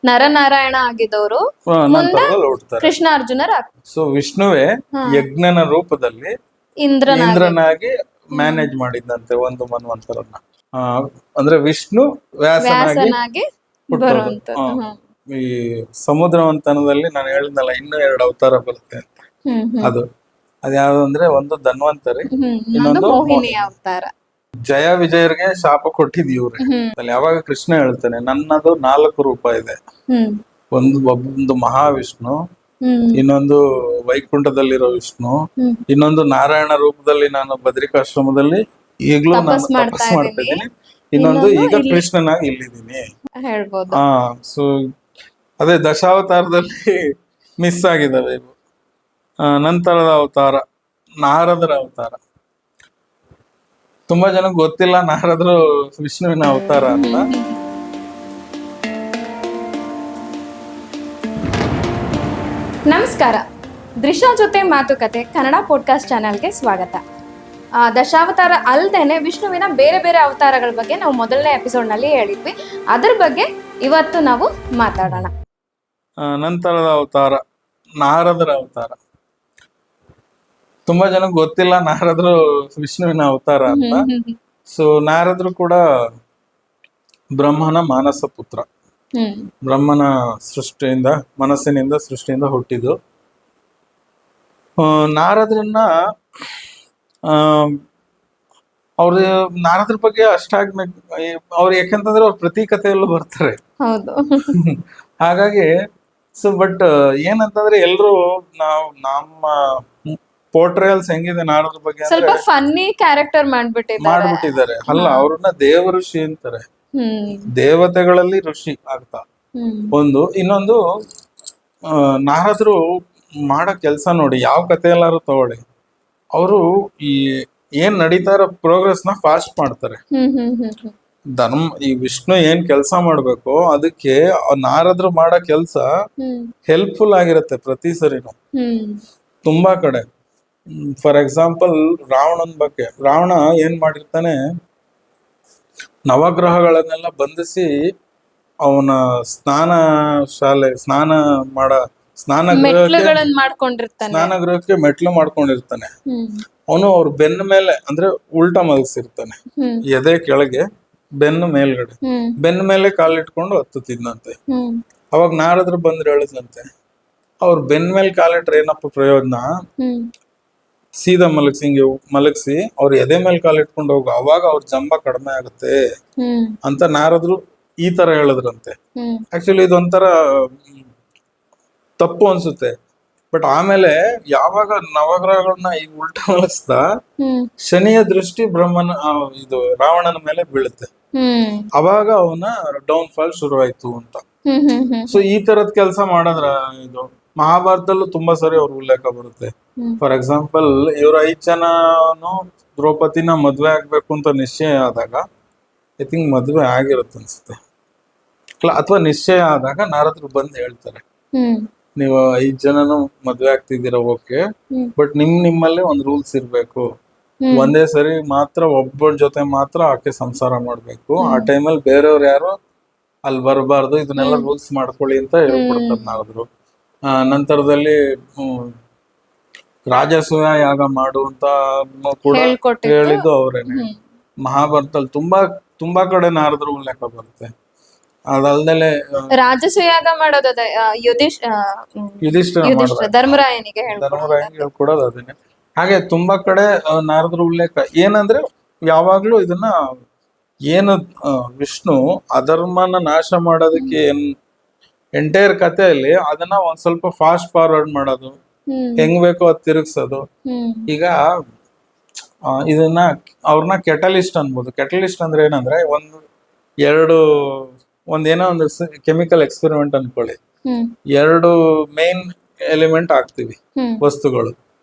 ನರನಾರಾಯಣ ಆಗಿದ್ದವರು ಮುಂದೆ ನಂತರದಲ್ಲಿ ಹುಡ್ತಾರೆ. ಕೃಷ್ಣ ಅರ್ಜುನರ ಸೊ ವಿಷ್ಣುವೇ ಯಜ್ಞನ ರೂಪದಲ್ಲಿ ಇಂದ್ರನಾಗಿ ಇಂದ್ರನಾಗಿ ಮ್ಯಾನೇಜ್ ಮಾಡಿದ್ದಂತೆ ಒಂದು ಮನ್ವಂತರನ್ನ. ಅಂದ್ರೆ ವಿಷ್ಣು ವ್ಯಾಸನಾಗಿ ವ್ಯಾಸನಾಗಿ ಹುಟ್ಟೋದು. ಬರುವಂತದ್ದು. ಈ ಸಮುದ್ರ ಮಂಥನದಲ್ಲಿ ನಾನು ಹೇಳಿದ್ನಲ್ಲ ಇನ್ನೂ 2 ಅವತಾರ ಬರುತ್ತೆ ಅಂತ. ಅದು ಅದ್ಯಾವ್ದು ಅಂದ್ರೆ ಒಂದು ಧನ್ವಂತರಿ, ಒಂದು ಇನ್ನೊಂದು ಮೋಹಿನಿ ಅವತಾರ. ಜಯ ವಿಜಯರಿಗೆ ಶಾಪ ಕೊಟ್ಟಿದ್ ಇವ್ರೆ. ಅಲ್ಲಿ ಯಾವಾಗ ಕೃಷ್ಣ ಹೇಳ್ತಾನೆ ನನ್ನದು 4 ರೂಪ ಇದೆ, ಒಂದು ಮಹಾವಿಷ್ಣು, ಇನ್ನೊಂದು ವೈಕುಂಠದಲ್ಲಿರೋ ವಿಷ್ಣು, ಇನ್ನೊಂದು ನಾರಾಯಣ ರೂಪದಲ್ಲಿ ನಾನು ಬದ್ರಿಕಾಶ್ರಮದಲ್ಲಿ ಈಗ್ಲೂ ನಾನು ತಪಸ್ ಮಾಡ್ತಾ ಇದ್ದೀನಿ, ಇನ್ನೊಂದು ಈಗ ಕೃಷ್ಣನಾಗಿ ಇಲ್ಲಿದ್ದೀನಿ ಹೇಳ್ಬೋದು. ಸೊ ಅದೇ ದಶಾವತಾರದಲ್ಲಿ ಮಿಸ್ ಆಗಿದಾವೆ ಇವು. ನಂತರದ ಅವತಾರ ನಾರದರ ಅವತಾರ. ತುಂಬಾ ಜನಕ್ಕೆ ಗೊತ್ತಿಲ್ಲ ನಾರದರು ವಿಷ್ಣುವಿನ ಅವತಾರ ಅಂತ. ನಮಸ್ಕಾರ, ದೃಶ್ಯ ಜೊತೆ ಮಾತುಕತೆ ಕನ್ನಡ ಪಾಡ್ಕಾಸ್ಟ್ ಚಾನೆಲ್ಗೆ ಸ್ವಾಗತ. ದಶಾವತಾರ ಅಲ್ಲದೇನೆ ವಿಷ್ಣುವಿನ ಬೇರೆ ಬೇರೆ ಅವತಾರಗಳ ಬಗ್ಗೆ ನಾವು ಮೊದಲನೇ ಎಪಿಸೋಡ್ನಲ್ಲಿ ಹೇಳಿದ್ವಿ. ಅದರ ಬಗ್ಗೆ ಇವತ್ತು ನಾವು ಮಾತಾಡೋಣ. ನಂತರದ ಅವತಾರ ನಾರದರ ಅವತಾರ. ತುಂಬಾ ಜನಕ್ಕೆ ಗೊತ್ತಿಲ್ಲ ನಾರದರು ವಿಷ್ಣುವಿನ ಅವತಾರ ಅಂತ. ಸೊ ನಾರದರು ಕೂಡ ಬ್ರಹ್ಮನ ಮಾನಸ ಪುತ್ರ. ಬ್ರಹ್ಮನ ಸೃಷ್ಟಿಯಿಂದ ಸೃಷ್ಟಿಯಿಂದ ಹುಟ್ಟಿದ್ದು. ನಾರದ್ರನ್ನ ಅವ್ರ ನಾರದ್ರ ಬಗ್ಗೆ ಅಷ್ಟಾಗಿ ಅವ್ರು ಯಾಕಂತಂದ್ರೆ ಅವ್ರ ಪ್ರತಿ ಕಥೆಯಲ್ಲೂ ಬರ್ತಾರೆ. ಹೌದು. ಹಾಗಾಗಿ ಸೊ ಬಟ್ ಏನಂತಂದ್ರೆ ಎಲ್ರು ನಮ್ಮ ಪೋರ್ಟ್ರೇಯಲ್ಸ್ ಹೆಂಗಿದೆ ನಾರದ್ರ ಬಗ್ಗೆ ಸ್ವಲ್ಪ ಫನ್ನಿ ಕ್ಯಾರೆಕ್ಟರ್ ಮಾಡ್ಬಿಟ್ಟಿದ್ದಾರೆ. ಅಲ್ಲ, ಅವ್ರನ್ನ ದೇವ ಋಷಿ ಅಂತಾರೆ, ದೇವತೆಗಳಲ್ಲಿ ಋಷಿ ಆಗ್ತಾ ಒಂದು. ಇನ್ನೊಂದು ನಾರದ್ರು ಮಾಡೋ ಕೆಲ್ಸ ನೋಡಿ, ಯಾವ ಕತೆ ಎಲ್ಲಾರು ತಗೊಳ್ಳಿ, ಅವರು ಈ ಏನ್ ನಡೀತಾ ಇರೋ ಪ್ರೋಗ್ರೆಸ್ ನ ಫಾಸ್ಟ್ ಮಾಡ್ತಾರೆ. ಈ ವಿಷ್ಣು ಏನ್ ಕೆಲ್ಸ ಮಾಡ್ಬೇಕು ಅದಕ್ಕೆ ನಾರದ್ರು ಮಾಡೋ ಕೆಲ್ಸ ಹೆಲ್ಪ್ಫುಲ್ ಆಗಿರತ್ತೆ ಪ್ರತಿ ಸರಿನು ತುಂಬಾ ಕಡೆ. ಫಾರ್ ಎಕ್ಸಾಂಪಲ್ ರಾವಣನ್ ಬಗ್ಗೆ, ರಾವಣ ಏನ್ ಮಾಡಿರ್ತಾನೆ, ನವಗ್ರಹಗಳನ್ನೆಲ್ಲ ಬಂಧಿಸಿ ಅವನ ಸ್ನಾನಗೃಹಕ್ಕೆ ಮೆಟ್ಲು ಮಾಡ್ಕೊಂಡಿರ್ತಾನೆ. ಅವನು ಅವ್ರ ಬೆನ್ನ ಮೇಲೆ ಅಂದ್ರೆ ಉಲ್ಟಾ ಮಲಗಿಸಿರ್ತಾನೆ, ಎದೆ ಕೆಳಗೆ ಬೆನ್ನು ಮೇಲ್ಗಡೆ, ಬೆನ್ನ ಮೇಲೆ ಕಾಲಿಟ್ಕೊಂಡು ಹತ್ತುತ್ತಿದ್ದಂತೆ. ಅವಾಗ ನಾರದ್ರು ಬಂದ್ರೆ ಹೇಳಿದಂತೆ, ಅವ್ರ ಬೆನ್ನ ಮೇಲೆ ಕಾಲಿಟ್ರೆ ಏನಪ್ಪ ಪ್ರಯೋಜನ, ಸೀದಾ ಮಲಗಿಸಿ ಅವ್ರ ಎದೆ ಮೇಲೆ ಕಾಲಿಟ್ಕೊಂಡು ಹೋಗು, ಅವಾಗ ಅವ್ರ ಜಂಬ ಕಡಿಮೆ ಆಗುತ್ತೆ ಅಂತ ನಾರದ್ರು ಈ ತರ ಹೇಳಿದ್ರಂತೆ. ಆಕ್ಚುಲಿ ಇದೊಂಥರ ತಪ್ಪು ಅನ್ಸುತ್ತೆ. ಬಟ್ ಆಮೇಲೆ ಯಾವಾಗ ನವಗ್ರಹಗಳನ್ನ ಈಗ ಉಲ್ಟಾ ಮಲಗಿಸ್ದ, ಶನಿಯ ದೃಷ್ಟಿ ಇದು ರಾವಣನ ಮೇಲೆ ಬೀಳುತ್ತೆ, ಅವಾಗ ಅವನ ಡೌನ್ ಫಾಲ್ ಶುರುವಾಯ್ತು ಅಂತ. ಸೊ ಈ ತರದ್ ಕೆಲಸ ಮಾಡಿದ್ರ ಇದು ಮಹಾಭಾರತದಲ್ಲೂ ತುಂಬಾ ಸರಿ ಅವ್ರ ಉಲ್ಲೇಖ ಬರುತ್ತೆ. ಫಾರ್ ಎಕ್ಸಾಂಪಲ್ ಇವ್ರ 5 ಜನನು ದ್ರೌಪದಿನ ಮದ್ವೆ ಆಗ್ಬೇಕು ಅಂತ ನಿಶ್ಚಯ ಆದಾಗ, ಐ ಥಿಂಕ್ ಮದ್ವೆ ಆಗಿರುತ್ತೆ ಅನ್ಸುತ್ತೆ, ಅಥವಾ ನಿಶ್ಚಯ ಆದಾಗ ನಾರದ್ರು ಬಂದು ಹೇಳ್ತಾರೆ, ನೀವು 5 ಜನನು ಮದ್ವೆ ಆಗ್ತಿದ್ದೀರಾ ಓಕೆ, ಬಟ್ ನಿಮ್ಮಲ್ಲಿ ಒಂದು ರೂಲ್ಸ್ ಇರ್ಬೇಕು, ಒಂದೇ ಸರಿ ಮಾತ್ರ ಒಬ್ಬರ ಜೊತೆ ಮಾತ್ರ ಆಕೆ ಸಂಸಾರ ಮಾಡ್ಬೇಕು, ಆ ಟೈಮಲ್ಲಿ ಬೇರೆಯವ್ರು ಯಾರು ಅಲ್ಲಿ ಬರಬಾರ್ದು, ಇದನ್ನೆಲ್ಲ ರೂಲ್ಸ್ ಮಾಡ್ಕೊಳ್ಳಿ ಅಂತ ಹೇಳ್ಕೊಡ್ತಾರೆ ನಾರದ್ರು. ನಂತರದಲ್ಲಿ ರಾಜಸೂಯ ಯಾಗ ಮಾಡು ಅಂತ ಕೂಡ ಹೇಳಿದ್ದು ಅವ್ರೇನೆ. ಮಹಾಭಾರತದಲ್ಲಿ ತುಂಬಾ ಕಡೆ ನಾರದ್ರು ಉಲ್ಲೇಖ ಬರುತ್ತೆ. ಅದಲ್ದಲೆ ರಾಜಸೂಯಾಗ ಮಾಡೋದು ಯುಧಿಷ್ಠಿರ ಧರ್ಮರಾಯನಿಗೆ ಹೇಳ್ಕೊಡೋದು ಅದನ್ನೇ. ಹಾಗೆ ತುಂಬಾ ಕಡೆ ನಾರದ್ರು ಉಲ್ಲೇಖ ಏನಂದ್ರೆ, ಯಾವಾಗ್ಲೂ ಇದನ್ನ ಏನು ವಿಷ್ಣು ಅಧರ್ಮನ ನಾಶ ಮಾಡೋದಕ್ಕೆ ಎಂಟೈರ್ ಕಥೆಯಲ್ಲಿ ಅದನ್ನ ಒಂದ್ ಸ್ವಲ್ಪ ಫಾಸ್ಟ್ ಫಾರ್ವರ್ಡ್ ಮಾಡೋದು, ಹೆಂಗ್ ಬೇಕೋ ಅದ್ ತಿರುಗ್ಸೋದು. ಈಗ ಇದನ್ನ ಅವ್ರನ್ನ ಕೆಟಲಿಸ್ಟ್ ಅನ್ಬೋದು. ಕೆಟಲಿಸ್ಟ್ ಅಂದ್ರೆ ಏನಂದ್ರೆ, ಒಂದೇನೋ ಒಂದು ಕೆಮಿಕಲ್ ಎಕ್ಸ್ಪೆರಿಮೆಂಟ್ ಅನ್ಕೊಳ್ಳಿ, 2 ಮೇನ್ ಎಲಿಮೆಂಟ್ ಹಾಕ್ತಿವಿ ವಸ್ತುಗಳು,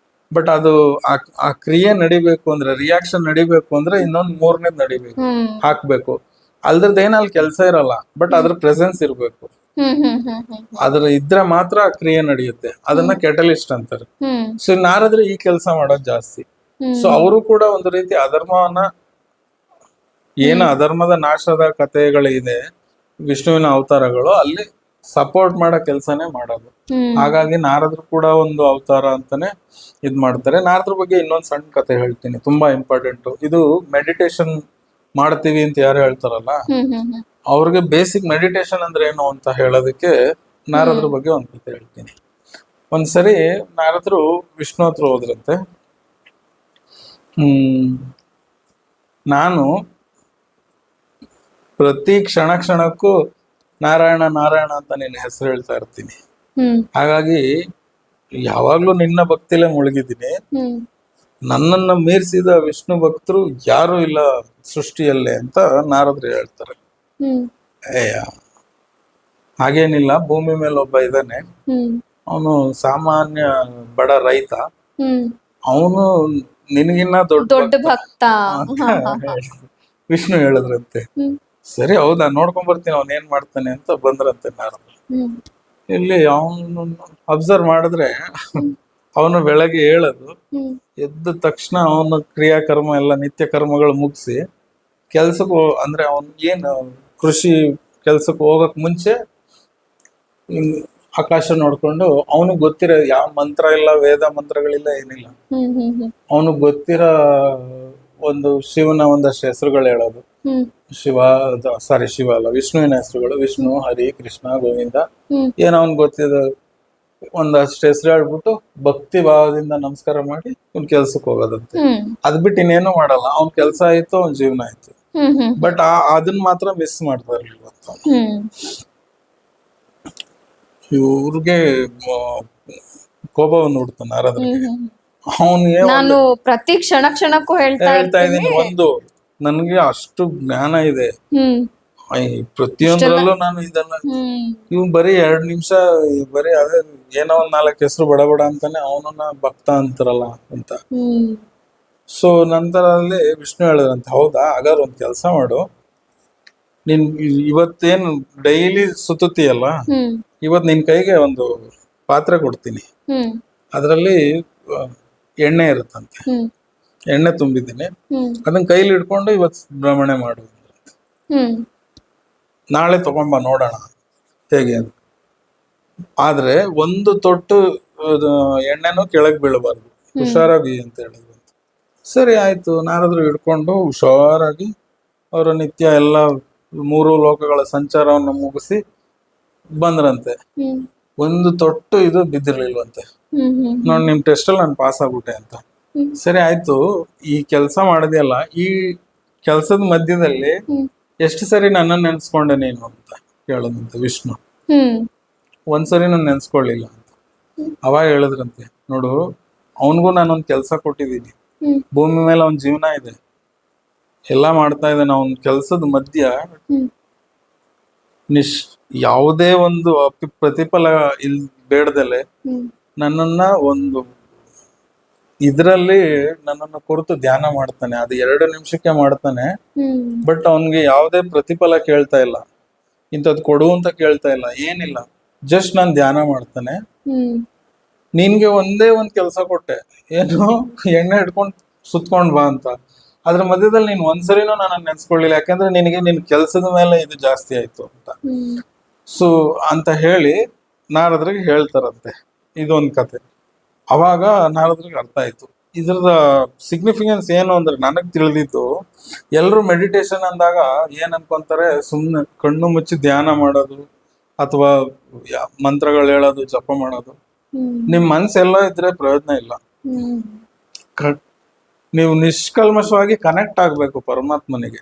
ಬಟ್ ಅದು ಆ ಕ್ರಿಯೆ ನಡಿಬೇಕು ಅಂದ್ರೆ, ರಿಯಾಕ್ಷನ್ ನಡಿಬೇಕು ಅಂದ್ರೆ ಇನ್ನೊಂದ್ 3ನೇದ್ ನಡಿಬೇಕು, ಹಾಕ್ಬೇಕು. ಅಲ್ದ್ರದ್ದು ಏನಲ್ಲಿ ಕೆಲಸ ಇರಲ್ಲ, ಬಟ್ ಅದ್ರ ಪ್ರೆಸೆನ್ಸ್ ಇರ್ಬೇಕು. ಅದ್ರ ಇದ್ರೆ ಮಾತ್ರ ಆ ಕ್ರಿಯೆ ನಡೆಯುತ್ತೆ, ಅದನ್ನ ಕೆಟಲಿಸ್ಟ್ ಅಂತಾರೆ. ಸೊ ನಾರದ್ರೆ ಈ ಕೆಲಸ ಮಾಡೋದು ಜಾಸ್ತಿ. ಸೊ ಅವರು ಕೂಡ ಒಂದು ರೀತಿ ಅಧರ್ಮವನ್ನ, ಏನು ಅಧರ್ಮದ ನಾಶದ ಕಥೆಗಳಿದೆ ವಿಷ್ಣುವಿನ ಅವತಾರಗಳು, ಅಲ್ಲಿ ಸಪೋರ್ಟ್ ಮಾಡೋ ಕೆಲ್ಸನೇ ಮಾಡೋದು. ಹಾಗಾಗಿ ನಾರದ್ರು ಕೂಡ ಒಂದು ಅವತಾರ ಅಂತಾನೆ ಇದ್ ಮಾಡ್ತಾರೆ. ನಾರದ್ರ ಬಗ್ಗೆ ಇನ್ನೊಂದ್ ಸಣ್ಣ ಕತೆ ಹೇಳ್ತೀನಿ, ತುಂಬಾ ಇಂಪಾರ್ಟೆಂಟ್. ಇದು ಮೆಡಿಟೇಷನ್ ಮಾಡ್ತೀವಿ ಅಂತ ಯಾರು ಹೇಳ್ತಾರಲ್ಲ, ಅವ್ರಿಗೆ ಬೇಸಿಕ್ ಮೆಡಿಟೇಷನ್ ಅಂದ್ರೆ ಏನು ಅಂತ ಹೇಳೋದಕ್ಕೆ ನಾರದ್ರ ಬಗ್ಗೆ ಒಂದ್ ಕತೆ ಹೇಳ್ತೀನಿ. ಒಂದ್ಸರಿ ನಾರದ್ರು ವಿಷ್ಣು ಹತ್ರ ಹೋದ್ರಂತೆ. ನಾನು ಪ್ರತಿ ಕ್ಷಣಕ್ಕೂ ನಾರಾಯಣ ನಾರಾಯಣ ಅಂತ ನಿನ್ನ ಹೆಸರು ಹೇಳ್ತಾ ಇರ್ತೀನಿ, ಹಾಗಾಗಿ ಯಾವಾಗ್ಲೂ ನಿನ್ನ ಭಕ್ತಿಲೇ ಮುಳುಗಿದ್ದೀನಿ, ನನ್ನನ್ನ ಮೀರಿಸಿದ ವಿಷ್ಣು ಭಕ್ತರು ಯಾರು ಇಲ್ಲ ಸೃಷ್ಟಿಯಲ್ಲೇ ಅಂತ ನಾರದ್ರು ಹೇಳ್ತಾರೆ. ಹಾಗೇನಿಲ್ಲ, ಭೂಮಿ ಮೇಲೆ ಒಬ್ಬ ಇದ್ದಾನೆ, ಅವನು ಸಾಮಾನ್ಯ ಬಡ ರೈತ, ಅವನು ನಿನಗಿನ್ನ ದೊಡ್ಡ ಭಕ್ತ ವಿಷ್ಣು ಹೇಳಿದ್ರಂತೆ. ಸರಿ ಹೌದಾ, ನೋಡ್ಕೊಂಡ್ ಬರ್ತೀನಿ ಅವನ್ ಏನ್ ಮಾಡ್ತಾನೆ ಅಂತ ಬಂದ್ರಂತೆ ನಾರದ್ರು. ಇಲ್ಲಿ ಅವನು ಅಬ್ಸರ್ವ್ ಮಾಡಿದ್ರೆ ಅವನು ಬೆಳಗ್ಗೆ ಹೇಳೋದು, ಎದ್ದ ತಕ್ಷಣ ಅವನ ಕ್ರಿಯಾಕರ್ಮ ಎಲ್ಲ ನಿತ್ಯ ಕರ್ಮಗಳು ಮುಗಿಸಿ ಕೆಲ್ಸಕ್ಕೆ ಅಂದ್ರೆ ಅವನ್ ಏನು ಕೃಷಿ ಕೆಲ್ಸಕ್ಕೆ ಹೋಗಕ್ ಮುಂಚೆ ಆಕಾಶ ನೋಡ್ಕೊಂಡು ಅವನಿಗೆ ಗೊತ್ತಿರೋ ಯಾವ ಮಂತ್ರ ಇಲ್ಲ, ವೇದ ಮಂತ್ರಗಳಿಲ್ಲ, ಏನಿಲ್ಲ, ಅವನಿಗೆ ಗೊತ್ತಿರೋ ಒಂದು ಶಿವನ ಒಂದಷ್ಟು ಹೆಸರುಗಳು ಹೇಳೋದು. ಶಿವ ಅಲ್ಲ, ವಿಷ್ಣುವಿನ ಹೆಸರುಗಳು, ವಿಷ್ಣು, ಹರಿ, ಕೃಷ್ಣ, ಗೋವಿಂದ, ಏನ್ ಅವನ್ ಗೊತ್ತಿದ ಒಂದಷ್ಟು ಹೆಸರು ಹೇಳ್ಬಿಟ್ಟು ಭಕ್ತಿ ಭಾವದಿಂದ ನಮಸ್ಕಾರ ಮಾಡಿ ಅವ್ನ್ ಕೆಲ್ಸಕ್ಕೆ ಹೋಗೋದಂತೆ. ಅದ್ ಬಿಟ್ಟು ಇನ್ನೇನು ಮಾಡಲ್ಲ, ಅವ್ನ್ ಕೆಲ್ಸ ಆಯ್ತು, ಅವ್ನ್ ಜೀವನ ಆಯ್ತು. ಬಟ್ ಅದನ್ನ ಮಾತ್ರ ಮಿಸ್ ಮಾಡ್ತಾ ಇರ್ಲಿಲ್ಲ. ಇವ್ರಿಗೆ ಕೋಪ ಬಂದ್ಬಿಡ್ತಾನೆ ನಾರದ್ರಿಗೆ. ನಾನು ಪ್ರತಿ ಕ್ಷಣಕ್ಕೂ ಹೇಳ್ತಾ ಇದೀನಿ, ಒಂದು ನನ್ಗೆ ಅಷ್ಟು ಜ್ಞಾನ ಇದೆ, ಪ್ರತಿಯೊಂದ್ರಲ್ಲೂ ನಾನು ಇದನ್ನ, ಇವ್ ಬರೀ 2 ನಿಮಿಷ ಬರೀ ಅದೇ ಏನೋ ಒಂದ್ 4 ಹೆಸರು ಬಡ ಅಂತಾನೆ ಅವನನ್ನ ಭಕ್ತ ಅಂತಾರಲ್ಲ ಅಂತ. ಸೊ ನಂತರ ಅಲ್ಲಿ ವಿಷ್ಣು ಹೇಳಿದ್ರಂತೆ, ಹೌದಾ, ಹಾಗಾದ್ರೆ ಒಂದ್ ಕೆಲ್ಸ ಮಾಡು, ನೀನ್ ಇವತ್ತೇನು ಡೈಲಿ ಸುತ್ತೀಯಲ್ಲ, ಇವತ್ ನಿನ್ ಕೈಗೆ ಒಂದು ಪಾತ್ರೆ ಕೊಡ್ತೀನಿ, ಅದ್ರಲ್ಲಿ ಎಣ್ಣೆ ಇರುತ್ತಂತೆ, ಎಣ್ಣೆ ತುಂಬಿದ್ದೀನಿ, ಅದನ್ನ ಕೈಲಿ ಇಟ್ಕೊಂಡು ಇವತ್ ಭ್ರಮಣೆ ಮಾಡು, ನಾಳೆ ತಗೊಂಬ ನೋಡೋಣ ಹೇಗೆ ಅಂತ. ಆದ್ರೆ ಒಂದು ತೊಟ್ಟು ಎಣ್ಣೆನೂ ಕೆಳಗ್ ಬೀಳಬಾರ್ದು, ಹುಷಾರಾಗಿ ಅಂತ ಹೇಳಿದ್ರು. ಸರಿ ಆಯ್ತು, ನಾರದ್ರು ಹಿಡ್ಕೊಂಡು ಹುಷಾರಾಗಿ ಅವರ ನಿತ್ಯ ಎಲ್ಲ 3 ಲೋಕಗಳ ಸಂಚಾರವನ್ನು ಮುಗಿಸಿ ಬಂದ್ರಂತೆ. ಒಂದು ತೊಟ್ಟು ಇದು ಬಿದ್ದಿರ್ಲಿಲ್ವಂತೆ. ನೋಡಿ, ನಿಮ್ ಟೆಸ್ಟ್ ಅಲ್ಲಿ ನಾನು ಪಾಸ್ ಆಗ್ಬಿಟ್ಟೆ ಅಂತ. ಸರಿ ಆಯ್ತು, ಈ ಕೆಲಸ ಮಾಡಿದೆಯಲ್ಲ, ಈ ಕೆಲ್ಸದ ಮಧ್ಯದಲ್ಲಿ ಎಷ್ಟು ಸರಿ ನನ್ನನ್ನು ನೆನ್ಸ್ಕೊಂಡೆ ನೀನು ಅಂತ ಕೇಳೋದಂತೆ ವಿಷ್ಣು. ಒಂದ್ಸರಿ ನಾನು ನೆನ್ಸ್ಕೊಳ್ಳಿಲ್ಲ ಅಂತ. ಅವಾಗ ಹೇಳಿದ್ರಂತೆ, ನೋಡು, ಅವನ್ಗೂ ನಾನೊಂದ್ ಕೆಲ್ಸ ಕೊಟ್ಟಿದ್ದೀನಿ, ಭೂಮಿ ಮೇಲೆ ಅವನ್ ಜೀವನ ಇದೆ, ಎಲ್ಲಾ ಮಾಡ್ತಾ ಇದ್ದಾನೆ. ಅವನ್ ಕೆಲ್ಸದ ಮಧ್ಯ ಯಾವುದೇ ಒಂದು ಪ್ರತಿಫಲ ಬೇಡದಲೆ ನನ್ನನ್ನ ಒಂದು ಇದ್ರಲ್ಲಿ ನನ್ನನ್ನು ಕುರಿತು ಧ್ಯಾನ ಮಾಡ್ತಾನೆ. ಅದು 2 ನಿಮಿಷಕ್ಕೆ ಮಾಡ್ತಾನೆ, ಬಟ್ ಅವನ್ಗೆ ಯಾವುದೇ ಪ್ರತಿಫಲ ಕೇಳ್ತಾ ಇಲ್ಲ, ಇಂಥದ್ ಕೊಡು ಅಂತ ಕೇಳ್ತಾ ಇಲ್ಲ, ಏನಿಲ್ಲ, ಜಸ್ಟ್ ನಾನ್ ಧ್ಯಾನ ಮಾಡ್ತಾನೆ. ನಿನ್ಗೆ ಒಂದೇ ಒಂದ್ ಕೆಲ್ಸ ಕೊಟ್ಟೆ, ಏನು, ಎಣ್ಣೆ ಹಿಡ್ಕೊಂಡ್ ಸುತ್ಕೊಂಡ್ ಬಾ ಅಂತ. ಅದ್ರ ಮಧ್ಯದಲ್ಲಿ ನೀನ್ ಒಂದ್ಸರಿನೂ ನನ್ನ ನೆನ್ಸ್ಕೊಳ್ಳಿಲ್ಲ, ಯಾಕಂದ್ರೆ ನಿನ್ ಕೆಲ್ಸದ ಮೇಲೆ ಇದು ಜಾಸ್ತಿ ಆಯ್ತು ಅಂತ. ಸೊ ಅಂತ ಹೇಳಿ ನಾರದ್ರಿಗೆ ಹೇಳ್ತಾರಂತೆ ಇದೊಂದ್ ಕತೆ. ಅವಾಗ ನಾರದ್ರಿಗೆ ಅರ್ಥ ಆಯ್ತು ಇದ್ರದ ಸಿಗ್ನಿಫಿಕೆನ್ಸ್ ಏನು ಅಂದ್ರೆ, ನನಗ್ ತಿಳಿದಿತ್ತು, ಎಲ್ರು ಮೆಡಿಟೇಷನ್ ಅಂದಾಗ ಏನ್ ಅನ್ಕೊಂತಾರೆ, ಸುಮ್ನೆ ಕಣ್ಣು ಮುಚ್ಚಿ ಧ್ಯಾನ ಮಾಡೋದು ಅಥವಾ ಮಂತ್ರಗಳು ಹೇಳೋದು, ಜಪ ಮಾಡೋದು. ನಿಮ್ ಮನ್ಸೆಲ್ಲ ಇದ್ರೆ ಪ್ರಯೋಜನ ಇಲ್ಲ. ನೀವು ನಿಷ್ಕಲ್ಮಶವಾಗಿ ಕನೆಕ್ಟ್ ಆಗ್ಬೇಕು ಪರಮಾತ್ಮನಿಗೆ.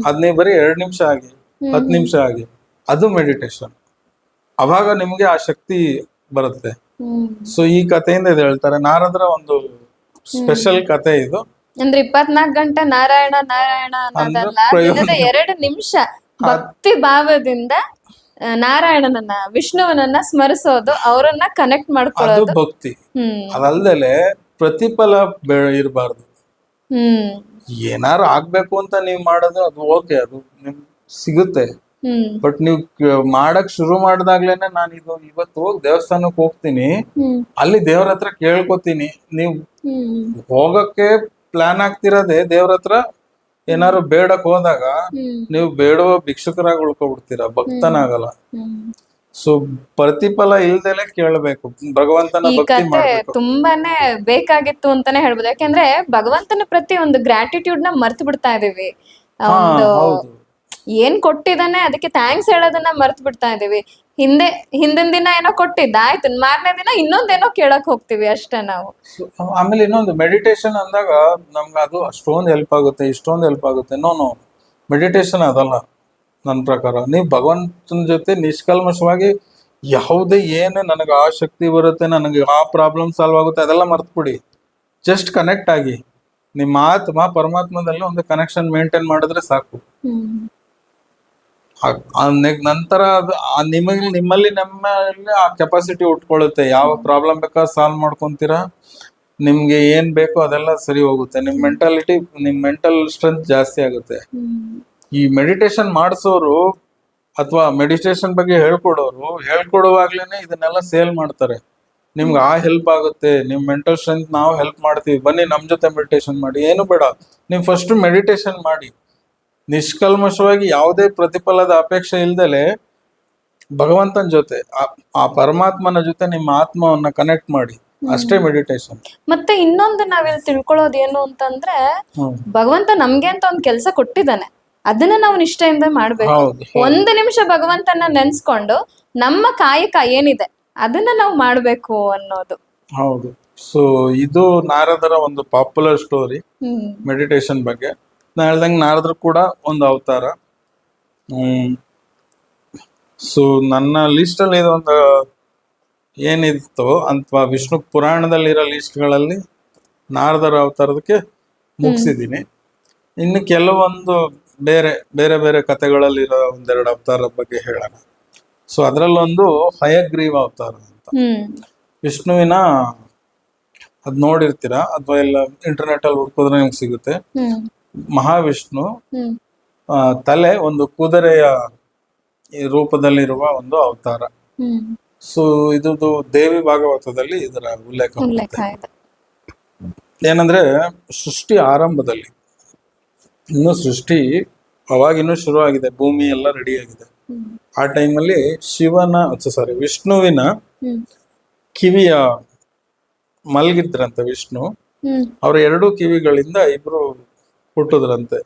ಅದ್ ನೀವು ಬರೀ 2 ನಿಮಿಷ ಆಗಿ 10 ನಿಮಿಷ ಆಗಿ, ಅದು ಮೆಡಿಟೇಷನ್. ಅವಾಗ ನಿಮ್ಗೆ ಆ ಶಕ್ತಿ ಬರುತ್ತೆ. ಸೊ ಈ ಕಥೆಯಿಂದ ಇದು ಹೇಳ್ತಾರೆ. ನಾರದ್ರ ಒಂದು ಸ್ಪೆಷಲ್ ಕತೆ ಇದು. ಅಂದ್ರೆ 24 ಗಂಟೆ ನಾರಾಯಣ ನಾರಾಯಣ ಅನ್ನೋದಲ್ಲ, ದಿನದ 2 ನಿಮಿಷ ಭಕ್ತಿ ಭಾವದಿಂದ ನಾರಾಯಣನನ್ನ, ವಿಷ್ಣುವನನ್ನ ಸ್ಮರಿಸೋದು, ಅವರನ್ನ ಕನೆಕ್ಟ್ ಮಾಡ್ಕೊಳ್ಳೋದು ಭಕ್ತಿ. ಅದಲ್ದಲೆ ಪ್ರತಿಫಲ ಇರಬಾರ್ದು. ಏನಾರು ಆಗ್ಬೇಕು ಅಂತ ನೀವ್ ಮಾಡೋದು ಅದು ಓಕೆ, ಅದು ನಿಮ್ ಸಿಗುತ್ತೆ. ಬಟ್ ನೀವ್ ಮಾಡಕ್ ಶುರು ಮಾಡಿದಾಗ್ಲೇನೆ, ನಾನು ಇದು ಇವತ್ತು ಹೋಗಿ ದೇವಸ್ಥಾನಕ್ಕೆ ಹೋಗ್ತೀನಿ, ಅಲ್ಲಿ ದೇವ್ರ ಹತ್ರ ಕೇಳ್ಕೊತೀನಿ. ನೀವ್ ಹೋಗಕ್ಕೆ ಪ್ಲಾನ್ ಆಗ್ತಿರೋದೇ ದೇವ್ರ ಹತ್ರ. ಏನಾರು ಬೇಡಕ್ ಹೋದಾಗ ನೀವು ಬೇಡುವ ಭಿಕ್ಷುಕರಾಗಿ ಉಳ್ಕೊಬಿಡ್ತೀರಾ, ಭಕ್ತನಾಗಲ್ಲ. ಸೊ ಪ್ರತಿಫಲ ಇಲ್ದಲೆ ಕೇಳಬೇಕು, ಭಗವಂತನ ಈ ಭಕ್ತಿ ಕತೆ ಮಾಡ್ಬೇಕು. ತುಂಬಾನೇ ಬೇಕಾಗಿತ್ತು ಅಂತಾನೆ ಹೇಳ್ಬೋದು. ಯಾಕೆಂದ್ರೆ ಭಗವಂತನ ಪ್ರತಿ ಒಂದು ಗ್ರಾಟಿಟ್ಯೂಡ್ ನ ಮರ್ತು ಬಿಡ್ತಾ ಇದೀವಿ. ಹಾ ಒಂದು ಹೌದು. ಏನ್ ಕೊಟ್ಟಿದಾನೆ ಅದಕ್ಕೆ ಥ್ಯಾಂಕ್ಸ್ ಹೇಳೋದನ್ನ ಮರ್ತು ಬಿಡ್ತಾ ಇದೀವಿ. ಹಿಂದಿನ ದಿನ ಏನೋ ಕೊಟ್ಟಿದ್ದ, ಆಯ್ತು ಮಾರನೇ ದಿನ ಇನ್ನೊಂದೇನೋ ಕೇಳಕ್ ಹೋಗ್ತೀವಿ ಅಷ್ಟೇ ನಾವು. ಆಮೇಲೆ ಇನ್ನೊಂದು ಮೆಡಿಟೇಷನ್ ಅಂದಾಗ ನಮ್ಗೆ ಅದು ಅಷ್ಟೊಂದು ಹೆಲ್ಪ್ ಆಗುತ್ತೆ, ಇಷ್ಟೊಂದು ಹೆಲ್ಪ್ ಆಗುತ್ತೆ. ನೋ ಮೆಡಿಟೇಷನ್ ಅದಲ್ಲ ನನ್ನ ಪ್ರಕಾರ. ನೀವು ಭಗವಂತನ ಜೊತೆ ನಿಷ್ಕಲ್ಮಶವಾಗಿ ಯಾವುದೇ ಏನೇ ನನಗೆ ಆ ಶಕ್ತಿ ಬರುತ್ತೆ, ನನಗೆ ಆ ಪ್ರಾಬ್ಲಮ್ ಸಾಲ್ವ್ ಆಗುತ್ತೆ ಅದೆಲ್ಲ ಮರ್ತ್ಬಿಡಿ. ಜಸ್ಟ್ ಕನೆಕ್ಟ್ ಆಗಿ ನಿಮ್ಮ ಆತ್ಮ ಪರಮಾತ್ಮದಲ್ಲಿ ಒಂದು ಕನೆಕ್ಷನ್ ಮೇಂಟೈನ್ ಮಾಡಿದ್ರೆ ಸಾಕು. ನಂತರ ಅದು ನಿಮ್ಮಲ್ಲಿ ನಮ್ಮಲ್ಲಿ ಆ ಕೆಪಾಸಿಟಿ ಉಟ್ಕೊಳ್ಳುತ್ತೆ. ಯಾವ ಪ್ರಾಬ್ಲಮ್ ಬೇಕಾದ್ರೆ ಸಾಲ್ವ್ ಮಾಡ್ಕೊಂತೀರಾ, ನಿಮ್ಗೆ ಏನ್ ಬೇಕೋ ಅದೆಲ್ಲ ಸರಿ ಹೋಗುತ್ತೆ. ನಿಮ್ ಮೆಂಟಲ್ ಸ್ಟ್ರೆಂತ್ ಜಾಸ್ತಿ ಆಗುತ್ತೆ. ಈ ಮೆಡಿಟೇಷನ್ ಮಾಡಿಸೋರು ಅಥವಾ ಮೆಡಿಟೇಷನ್ ಬಗ್ಗೆ ಹೇಳ್ಕೊಡುವಾಗ್ಲೇನೆ ಇದನ್ನೆಲ್ಲ ಸೇಲ್ ಮಾಡ್ತಾರೆ. ನಿಮ್ಗೆ ಆ ಹೆಲ್ಪ್ ಆಗುತ್ತೆ, ನಿಮ್ ಮೆಂಟಲ್ ಸ್ಟ್ರೆಂತ್ ನಾವು ಹೆಲ್ಪ್ ಮಾಡ್ತೀವಿ, ಬನ್ನಿ ನಮ್ ಜೊತೆ ಮೆಡಿಟೇಷನ್ ಮಾಡಿ. ಏನು ಬೇಡ, ನೀವು ಫಸ್ಟ್ ಮೆಡಿಟೇಷನ್ ಮಾಡಿ ನಿಷ್ಕಲ್ಮಶವಾಗಿ, ಯಾವುದೇ ಪ್ರತಿಫಲದ ಅಪೇಕ್ಷೆ ಇಲ್ದಲೆ ಭಗವಂತನ ಜೊತೆ ಆ ಪರಮಾತ್ಮನ ಜೊತೆ ನಿಮ್ಮ ಆತ್ಮವನ್ನ ಕನೆಕ್ಟ್ ಮಾಡಿ, ಅಷ್ಟೇ ಮೆಡಿಟೇಷನ್. ಮತ್ತೆ ಇನ್ನೊಂದು ನಾವಿಲ್ಲಿ ತಿಳ್ಕೊಳ್ಳೋದು ಏನು ಅಂತಂದ್ರೆ, ಭಗವಂತ ನಮ್ಗೆ ಅಂತ ಒಂದ್ ಕೆಲ್ಸ ಕೊಟ್ಟಿದ್ದಾನೆ, ಅದನ್ನ ನಾವು ನಿಷ್ಠೆಯಿಂದ ಮಾಡ್ಬೇಕು. ಒಂದು ನಿಮಿಷ ಭಗವಂತನ ನೆನ್ಸ್ಕೊಂಡು ನಮ್ಮ ಕಾಯಕ ಏನಿದೆ ಅದನ್ನ ನಾವು ಮಾಡ್ಬೇಕು ಅನ್ನೋದು. ಹೌದು. ಸೊ ಇದು ನಾರದರ ಒಂದು ಪಾಪ್ಯುಲರ್ ಸ್ಟೋರಿ ಮೆಡಿಟೇಷನ್ ಬಗ್ಗೆ. ನಾ ಹೇಳ್ದಂಗೆ ನಾರದ್ರು ಕೂಡ ಒಂದು ಅವತಾರ. ಸೊ ನನ್ನ ಲಿಸ್ಟ್ ಅಲ್ಲಿ ಇದೊಂದು ಏನಿತ್ತು ಅಥವಾ ವಿಷ್ಣು ಪುರಾಣದಲ್ಲಿರೋ ಲಿಸ್ಟ್ಗಳಲ್ಲಿ ನಾರದರ ಅವತಾರದಕ್ಕೆ ಮುಗಿಸಿದ್ದೀನಿ. ಇನ್ನು ಕೆಲವೊಂದು ಬೇರೆ ಬೇರೆ ಬೇರೆ ಕಥೆಗಳಲ್ಲಿರೋ ಒಂದೆರಡು ಅವತಾರದ ಬಗ್ಗೆ ಹೇಳೋಣ. ಸೊ ಅದರಲ್ಲೊಂದು ಹಯಗ್ರೀವ ಅವತಾರ ಅಂತ. ವಿಷ್ಣುವಿನ ಅದ್ ನೋಡಿರ್ತೀರಾ ಅಥವಾ ಎಲ್ಲ ಇಂಟರ್ನೆಟ್ ಅಲ್ಲಿ ಹುಡ್ಕೋದ್ರೆ ನಿಮ್ಗೆ ಸಿಗುತ್ತೆ. ಮಹಾವಿಷ್ಣು ತಲೆ ಒಂದು ಕುದುರೆಯ ರೂಪದಲ್ಲಿರುವ ಒಂದು ಅವತಾರ. ಸೊ ಇದು ದೇವಿ ಭಾಗವತದಲ್ಲಿ ಇದರ ಉಲ್ಲೇಖ ಇದೆ. ಏನಂದ್ರೆ ಸೃಷ್ಟಿ ಆರಂಭದಲ್ಲಿ, ಇನ್ನು ಸೃಷ್ಟಿ ಅವಾಗಿನ್ನೂ ಶುರು ಆಗಿದೆ, ಭೂಮಿ ಎಲ್ಲ ರೆಡಿ ಆಗಿದೆ. ಆ ಟೈಮಲ್ಲಿ ವಿಷ್ಣುವಿನ ಕಿವಿಯ ಮಲಗಿದ್ರಂತೆ ವಿಷ್ಣು. ಅವ್ರ ಎರಡು ಕಿವಿಗಳಿಂದ ಇಬ್ರು ಹುಟ್ಟುದ್ರಂತೆ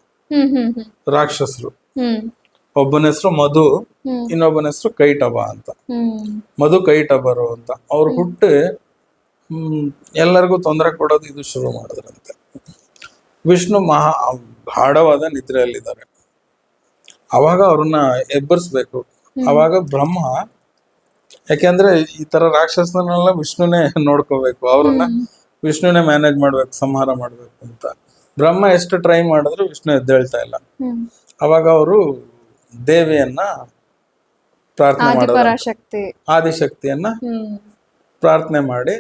ರಾಕ್ಷಸರು. ಒಬ್ಬನ ಹೆಸರು ಮಧು, ಇನ್ನೊಬ್ಬನ ಹೆಸರು ಕೈಟಭ ಅಂತ. ಮಧು ಕೈಟಭರು ಅಂತ. ಅವ್ರು ಹುಟ್ಟು ಎಲ್ಲರಿಗೂ ತೊಂದರೆ ಕೊಡೋದು ಇದು ಶುರು ಮಾಡಿದ್ರಂತೆ. ವಿಷ್ಣು ಗಾಢವಾದ ನಿದ್ರೆಯಲ್ಲಿದ್ದಾರೆ. ಅವಾಗ ಅವ್ರನ್ನ ಎಬ್ಬರಿಸ್ಬೇಕು. ಅವಾಗ ಬ್ರಹ್ಮ, ಯಾಕೆಂದ್ರೆ ಈ ತರ ರಾಕ್ಷಸನೆಲ್ಲ ವಿಷ್ಣುನೇ ನೋಡ್ಕೋಬೇಕು, ಅವ್ರನ್ನ ವಿಷ್ಣುನೇ ಮ್ಯಾನೇಜ್ ಮಾಡ್ಬೇಕು, ಸಂಹಾರ ಮಾಡ್ಬೇಕು ಅಂತ ಬ್ರಹ್ಮ ಎಷ್ಟು ಟ್ರೈ ಮಾಡಿದ್ರು ವಿಷ್ಣು ಎದ್ದೇಳ್ತಾ ಇಲ್ಲ. ಅವಾಗ ಅವರು ದೇವಿಯನ್ನ ಪ್ರಾರ್ಥನೆ ಮಾಡಿದ್ರು, ಆದಿಶಕ್ತಿಯನ್ನ ಪ್ರಾರ್ಥನೆ ಮಾಡಿ,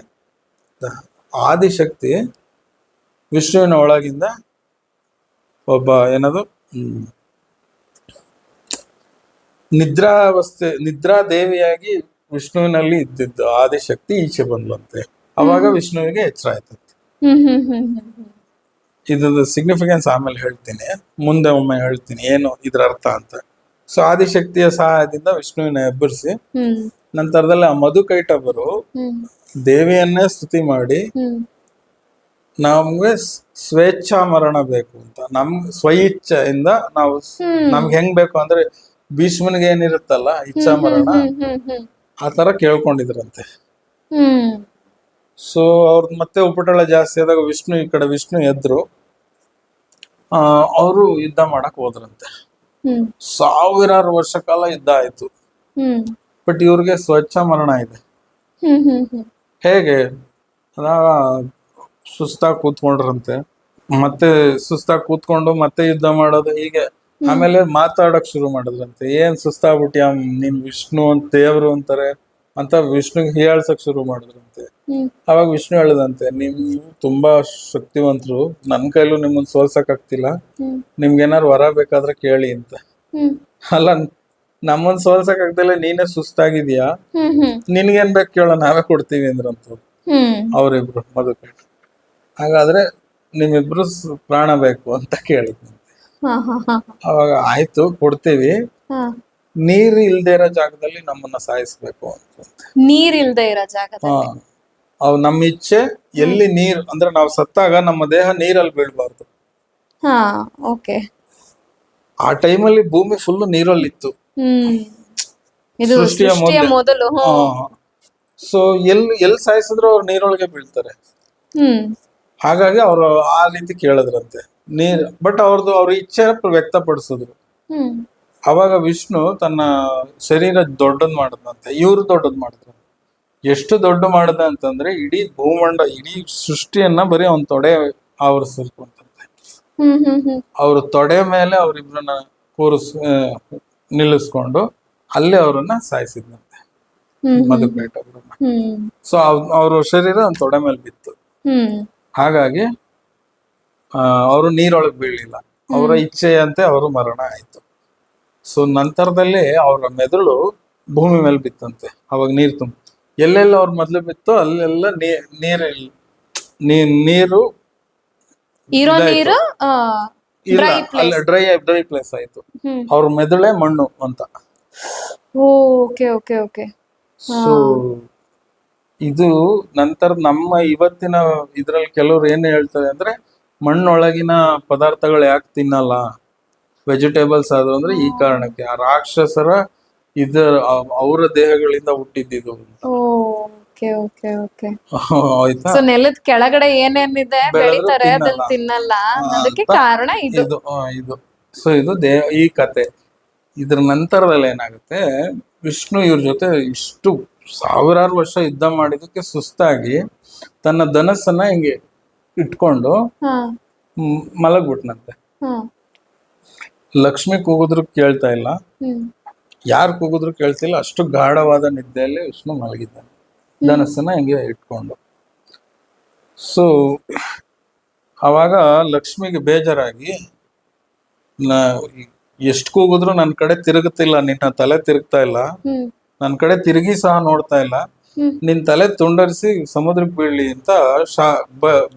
ಆದಿಶಕ್ತಿ ವಿಷ್ಣುವಿನ ಒಳಗಿಂದ ಒಬ್ಬ ನಿದ್ರಾ ದೇವಿಯಾಗಿ ವಿಷ್ಣುವಿನಲ್ಲಿ ಇದ್ದಿದ್ದು ಆದಿಶಕ್ತಿ ಈಚೆ ಬಂದ್ಲಂತೆ. ಅವಾಗ ವಿಷ್ಣುವಿಗೆ ಎಚ್ಚರ ಆಯ್ತಂತೆ. ಇದ್ರದ್ದು ಸಿಗ್ನಿಫಿಕೆನ್ಸ್ ಆಮೇಲೆ ಹೇಳ್ತೀನಿ, ಮುಂದೆ ಒಮ್ಮೆ ಹೇಳ್ತೀನಿ ಏನು ಇದ್ರ ಅರ್ಥ ಅಂತ. ಸೊ ಆದಿಶಕ್ತಿಯ ಸಹಾಯದಿಂದ ವಿಷ್ಣುವಿನ ಎಬ್ಬರಿಸಿ, ನಂತರದಲ್ಲಿ ಆ ಮಧು ಕೈಟಭರು ದೇವಿಯನ್ನೇ ಸ್ತುತಿ ಮಾಡಿ, ನಮ್ಗೆ ಸ್ವೇಚ್ಛಾ ಮರಣ ಬೇಕು ಅಂತ, ಸ್ವಇಚ್ಛೆಯಿಂದ ನಾವು ನಮ್ಗೆ ಹೆಂಗ್ ಬೇಕು ಅಂದ್ರೆ ಭೀಷ್ಮನಿಗೆ ಏನಿರುತ್ತಲ್ಲ ಇಚ್ಛಾ ಮರಣ, ಆ ತರ ಕೇಳ್ಕೊಂಡಿದ್ರಂತೆ. ಸೊ ಅವ್ರದ್ ಮತ್ತೆ ಉಪಟಳ ಜಾಸ್ತಿ ಆದಾಗ ವಿಷ್ಣು ಎದ್ರು ಅವರು ಯುದ್ಧ ಮಾಡಕ್ ಹೋದ್ರಂತೆ. ಸಾವಿರಾರು ವರ್ಷ ಕಾಲ ಯುದ್ಧ ಆಯ್ತು. ಬಟ್ ಇವ್ರಿಗೆ ಸ್ವಚ್ಛ ಮರಣ ಇದೆ. ಹೇಗೆ? ಸುಸ್ತಾಗಿ ಕೂತ್ಕೊಂಡ್ರಂತೆ, ಮತ್ತೆ ಸುಸ್ತಾಗಿ ಕೂತ್ಕೊಂಡು ಮತ್ತೆ ಯುದ್ಧ ಮಾಡೋದು ಹೀಗೆ. ಆಮೇಲೆ ಮಾತಾಡಕ್ ಶುರು ಮಾಡಿದ್ರಂತೆ. ಏನ್ ಸುಸ್ತಾಗ್ಬಿಟ್ಯಾ ನೀನ್, ವಿಷ್ಣು ಅಂತ ದೇವ್ರು ಅಂತಾರೆ ಅಂತ ವಿಷ್ಣುಗೆ ಹೀಯಾಳ್ಸಕ್ ಶುರು ಮಾಡಿದ್ರಂತೆ. ಅವಾಗ ವಿಷ್ಣು ಹೇಳದಂತೆ, ನೀವು ತುಂಬಾ ಶಕ್ತಿವಂತರು, ನನ್ ಕೈಲೂ ನಿಮ್ಮನ್ನ ಸೋಲ್ಸಕ್ ಆಗ್ತಿಲ್ಲ, ನಿಮ್ಗೇನಾರು ವರ ಬೇಕಾದ್ರೆ ಕೇಳಿ ಅಂತ. ಅಲ್ಲ, ನಮ್ಮನ್ ಸೋಲ್ಸಕ್ ಆಗ್ತಿಲ್ಲ, ನೀನೇ ಸುಸ್ತಾಗಿದ್ಯಾ, ನಿನ್ಗೇನ್ ಬೇಕು ಕೇಳೋ, ನಾವೇ ಕೊಡ್ತೀವಿ ಅಂದ್ರಂತ ಅವ್ರಿಬ್ರು ಮಧುಕೈಟ. ಹಾಗಾದ್ರೆ ನಿಮ್ಮಿಬ್ರು ಪ್ರಾಣ ಬೇಕು ಅಂತ ಕೇಳಿದ್ನಂತೆ. ಅವಾಗ ಆಯ್ತು ಕೊಡ್ತೀವಿ, ನೀರು ಇಲ್ದೇ ಇರೋ ಜಾಗದಲ್ಲಿ ನಮ್ಮನ್ನ ಸಾಯಿಸ್ಬೇಕು ಅಂತ. ನೀರ್ ಇಲ್ದೇ ಇರೋ ಜಾಗದಲ್ಲಿ. ಹಾ, ಅವ್ ನಮ್ಮ ಇಚ್ಛೆ ಎಲ್ಲಿ ನೀರ್ ಅಂದ್ರೆ ನಾವು ಸತ್ತಾಗ ನಮ್ಮ ದೇಹ ನೀರಲ್ಲಿ ಬೀಳ್ಬಾರ್ದು. ಹಾ, ಓಕೆ. ಆ ಟೈಮಲ್ಲಿ ಭೂಮಿ ಫುಲ್ ನೀರಲ್ಲಿ ಇತ್ತು ಇದು ಸೃಷ್ಟಿಯ ಮೊದಲು. ಸೊ ಎಲ್ಲಿ ಸಾಯಿಸಿದ್ರು ಅವ್ರು ನೀರೊಳಗೆ ಬೀಳ್ತಾರೆ. ಹ್ಮ್ ಹಾಗಾಗಿ ಅವ್ರು ಆ ರೀತಿ ಕೇಳಿದ್ರಂತೆ ನೀರ್. ಬಟ್ ಅವ್ರ ಇಚ್ಛೆ ವ್ಯಕ್ತಪಡಿಸಿದ್ರು. ಹ್ಮ್ ಅವಾಗ ವಿಷ್ಣು ತನ್ನ ಶರೀರ ದೊಡ್ಡದ್ ಮಾಡದಂತೆ, ಇವ್ರು ದೊಡ್ಡದ್ ಮಾಡಿದ್ರು. ಎಷ್ಟು ದೊಡ್ಡ ಮಾಡದ ಅಂತಂದ್ರೆ ಇಡೀ ಭೂಮಂಡ, ಇಡೀ ಸೃಷ್ಟಿಯನ್ನ ಬರೀ ಅವನ್ ತೊಡೆ ಆವರಿಸಿರ್ತಂತೆ. ಅವ್ರ ತೊಡೆ ಮೇಲೆ ಅವ್ರಿಬ್ರನ್ನ ನಿಲ್ಲಿಸ್ಕೊಂಡು ಅಲ್ಲಿ ಅವ್ರನ್ನ ಸಾಯಿಸಿದ್ನಂತೆ, ಮಧುಪೇಟ ಅವ್ರನ್ನ. ಸೊ ಅವ್ರ ಶರೀರ ಅವ್ನ ತೊಡೆ ಮೇಲೆ ಬಿತ್ತು. ಹಾಗಾಗಿ ಅವರು ನೀರೊಳಗೆ ಬೀಳಲಿಲ್ಲ. ಅವರ ಇಚ್ಛೆಯಂತೆ ಅವರು ಮರಣ ಆಯ್ತು. ಸೊ ನಂತರದಲ್ಲಿ ಅವರ ಮೆದುಳು ಭೂಮಿ ಮೇಲೆ ಬಿತ್ತಂತೆ. ಅವಾಗ ನೀರು ತುಂಬ ಎಲ್ಲೆಲ್ಲ ಅವ್ರ ಮೊದ್ಲು ಬಿತ್ತು ಅಲ್ಲೆಲ್ಲ ನೀರು ಇರೋ ನೀರು ಡ್ರೈ ಪ್ಲೇಸ್ ಆಯ್ತು. ಅವ್ರ ಮೆದುಳೇ ಮಣ್ಣು ಅಂತ. Okay okay okay. ಸೊ ಇದು ನಂತರ ನಮ್ಮ ಇವತ್ತಿನ ಇದ್ರಲ್ಲಿ ಕೆಲವ್ರು ಏನ್ ಹೇಳ್ತಾರೆ ಅಂದ್ರೆ, ಮಣ್ಣೊಳಗಿನ ಪದಾರ್ಥಗಳು ಯಾಕೆ ತಿನ್ನಲ್ಲ ವೆಜಿಟೇಬಲ್ಸ್ ಆದ್ರು ಅಂದ್ರೆ ಈ ಕಾರಣಕ್ಕೆ, ಆ ರಾಕ್ಷಸರ ಅವರ ದೇಹಗಳಿಂದ ಹುಟ್ಟಿದ್ದು. Okay okay okay. ಆಯ್ತಾ? ಸೊ ನೆಲದ ಕೆಳಗಡೆ ಏನೇನಿದೆ ಬೆಳಿತಾರೆ ಅದನ್ನ ತಿನ್ನಲ್ಲ ಅನ್ನೋದಕ್ಕೆ ಕಾರಣ ಇದು. ಇದು ಸೊ ಇದು ಈ ಕತೆ. ಇದ್ರ ನಂತರದಲ್ಲಿ ಏನಾಗುತ್ತೆ, ವಿಷ್ಣು ಇವ್ರ ಜೊತೆ ಇಷ್ಟು ಸಾವಿರಾರು ವರ್ಷ ಯುದ್ಧ ಮಾಡಿದಕ್ಕೆ ಸುಸ್ತಾಗಿ ತನ್ನ ಧನಸ್ಸನ್ನ ಹಿಂಗೆ ಇಟ್ಕೊಂಡು ಮಲಗ್ಬಿಟ್ನಂತೆ. ಲಕ್ಷ್ಮಿ ಕೂಗಿದ್ರು ಕೇಳ್ತಾ ಇಲ್ಲ, ಯಾರು ಕೂಗಿದ್ರು ಕೇಳ್ತಿಲ್ಲ. ಅಷ್ಟು ಗಾಢವಾದ ನಿದ್ದೆಯಲ್ಲಿ ವಿಷ್ಣು ಮಲಗಿದ್ದಾನೆ ಧನಸ್ಸನ್ನ ಹಿಂಗೆ ಇಟ್ಕೊಂಡು. ಸೊ ಅವಾಗ ಲಕ್ಷ್ಮಿಗೆ ಬೇಜಾರಾಗಿ, ಎಷ್ಟು ಕೂಗಿದ್ರು ನನ್ನ ಕಡೆ ತಿರುಗುತ್ತಿಲ್ಲ, ನಿನ್ನ ತಲೆ ತಿರುಗ್ತಾ ಇಲ್ಲ, ನನ್ನ ಕಡೆ ತಿರುಗಿ ಸಹ ನೋಡ್ತಾ ಇಲ್ಲ, ನಿನ್ ತಲೆ ತುಂಡರಿಸಿ ಸಮುದ್ರಕ್ಕೆ ಬೀಳ್ಲಿ ಅಂತ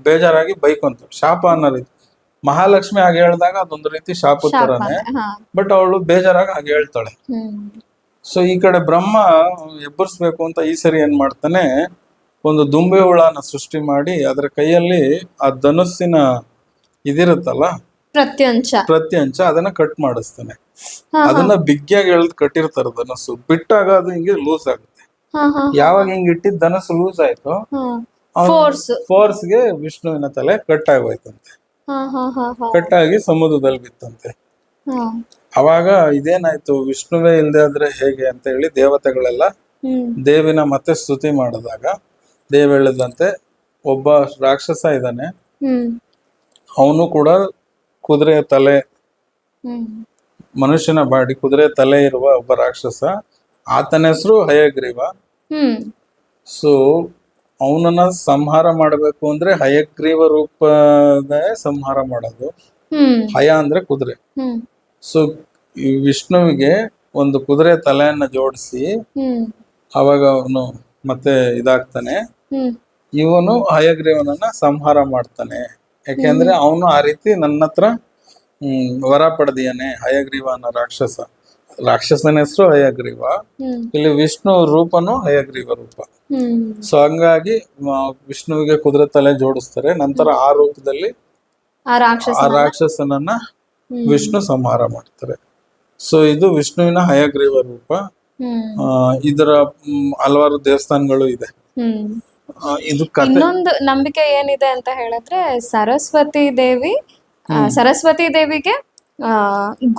ಬೇಜಾರಾಗಿ ಬೈಕೊಂತ. ಶಾಪ ಅನ್ನೋ ರೀತಿ. ಮಹಾಲಕ್ಷ್ಮಿ ಹಾಗೆ ಹೇಳ್ದಾಗ ಅದೊಂದು ರೀತಿ ಶಾಪದ ತರಾನೆ, ಬಟ್ ಅವಳು ಬೇಜಾರಾಗಿ ಹಾಗೆ ಹೇಳ್ತಾಳೆ. ಸೊ ಈ ಕಡೆ ಬ್ರಹ್ಮ ಎಬ್ಬರಿಸ್ಬೇಕು ಅಂತ ಈ ಸರಿ ಏನ್ ಮಾಡ್ತಾನೆ, ಒಂದು ದುಂಬೆ ಹುಳನ ಸೃಷ್ಟಿ ಮಾಡಿ ಅದರ ಕೈಯಲ್ಲಿ ಆ ಧನುಸ್ಸಿನ ಇದಿರುತ್ತಲ್ಲ ಪ್ರತ್ಯಂಚ ಅದನ್ನ ಕಟ್ ಮಾಡಿಸ್ತಾನೆ. ಅದನ್ನ ಬಿಗ್ಗಿಯಾಗಿ ಎಳ್ದು ಕಟ್ಟಿರ್ತಾರ ಧನಸ್ಸು. ಬಿಟ್ಟಾಗ ಅದು ಹಿಂಗೆ ಲೂಸ್ ಆಗುತ್ತೆ. ಯಾವಾಗ ಹಿಂಗ್ ಇಟ್ಟಿದ್ ಧನಸ್ಸು ಲೂಸ್ ಆಯ್ತು, ಫೋರ್ಸ್ಗೆ ವಿಷ್ಣುವಿನ ತಲೆ ಕಟ್ ಆಗೋಯ್ತಂತೆ. ಕಟ್ಟಾಗಿ ಸಮುದ್ರದಲ್ಲಿ ಬಿತ್ತಂತೆ. ಅವಾಗ ಇದೇನಾಯ್ತು, ವಿಷ್ಣುವೇ ಇಲ್ದೆ ಆದ್ರೆ ಹೇಗೆ ಅಂತ ಹೇಳಿ ದೇವತೆಗಳೆಲ್ಲ ದೇವಿನ ಮತ್ತೆ ಸ್ತುತಿ ಮಾಡಿದಾಗ ದೇವ್ ಹೇಳಿದಂತೆ, ಒಬ್ಬ ರಾಕ್ಷಸ ಇದ್ದಾನೆ, ಅವನು ಕೂಡ ಕುದುರೆಯ ತಲೆ, ಮನುಷ್ಯನ ಬಾಡಿ ಕುದುರೆ ತಲೆ ಇರುವ ಒಬ್ಬ ರಾಕ್ಷಸ. ಆತನ ಹೆಸರು ಹಯಗ್ರೀವ. ಸೊ ಅವನನ್ನ ಸಂಹಾರ ಮಾಡಬೇಕು ಅಂದ್ರೆ ಹಯಗ್ರೀವ ರೂಪದ ಸಂಹಾರ ಮಾಡೋದು. ಹಯ ಅಂದ್ರೆ ಕುದುರೆ. ಸೊ ಈ ವಿಷ್ಣುವಿಗೆ ಒಂದು ಕುದುರೆ ತಲೆಯನ್ನ ಜೋಡಿಸಿ ಅವಾಗ ಅವನು ಮತ್ತೆ ಇದಾಗ್ತಾನೆ. ಇವನು ಹಯಗ್ರೀವನನ್ನ ಸಂಹಾರ ಮಾಡ್ತಾನೆ. ಯಾಕೆಂದ್ರೆ ಅವನು ಆ ರೀತಿ ನನ್ನ ಹತ್ರ ವರ ಪಡೆದಿಯಾನೆ. ಹಯಗ್ರೀವ ಅನ್ನೋ ರಾಕ್ಷಸನ ಹೆಸರು ಹಯಗ್ರೀವ. ಇಲ್ಲಿ ವಿಷ್ಣು ರೂಪನು ಹಯಗ್ರೀವ ರೂಪ. ಸೊ ಹಂಗಾಗಿ ವಿಷ್ಣುವಿಗೆ ಕುದುರೆ ತಲೆ ಜೋಡಿಸ್ತಾರೆ. ನಂತರ ಆ ರೂಪದಲ್ಲಿ ಆ ರಾಕ್ಷಸನನ್ನ ವಿಷ್ಣು ಸಂಹಾರ ಮಾಡ್ತಾರೆ. ಸೊ ಇದು ವಿಷ್ಣುವಿನ ಹಯಗ್ರೀವ ರೂಪ. ಇದರ ಹಲವಾರು ದೇವಸ್ಥಾನಗಳು ಇದೆ. ಇದು ಇನ್ನೊಂದು ನಂಬಿಕೆ ಏನಿದೆ ಅಂತ ಹೇಳಿದ್ರೆ, ಸರಸ್ವತಿ ದೇವಿಗೆ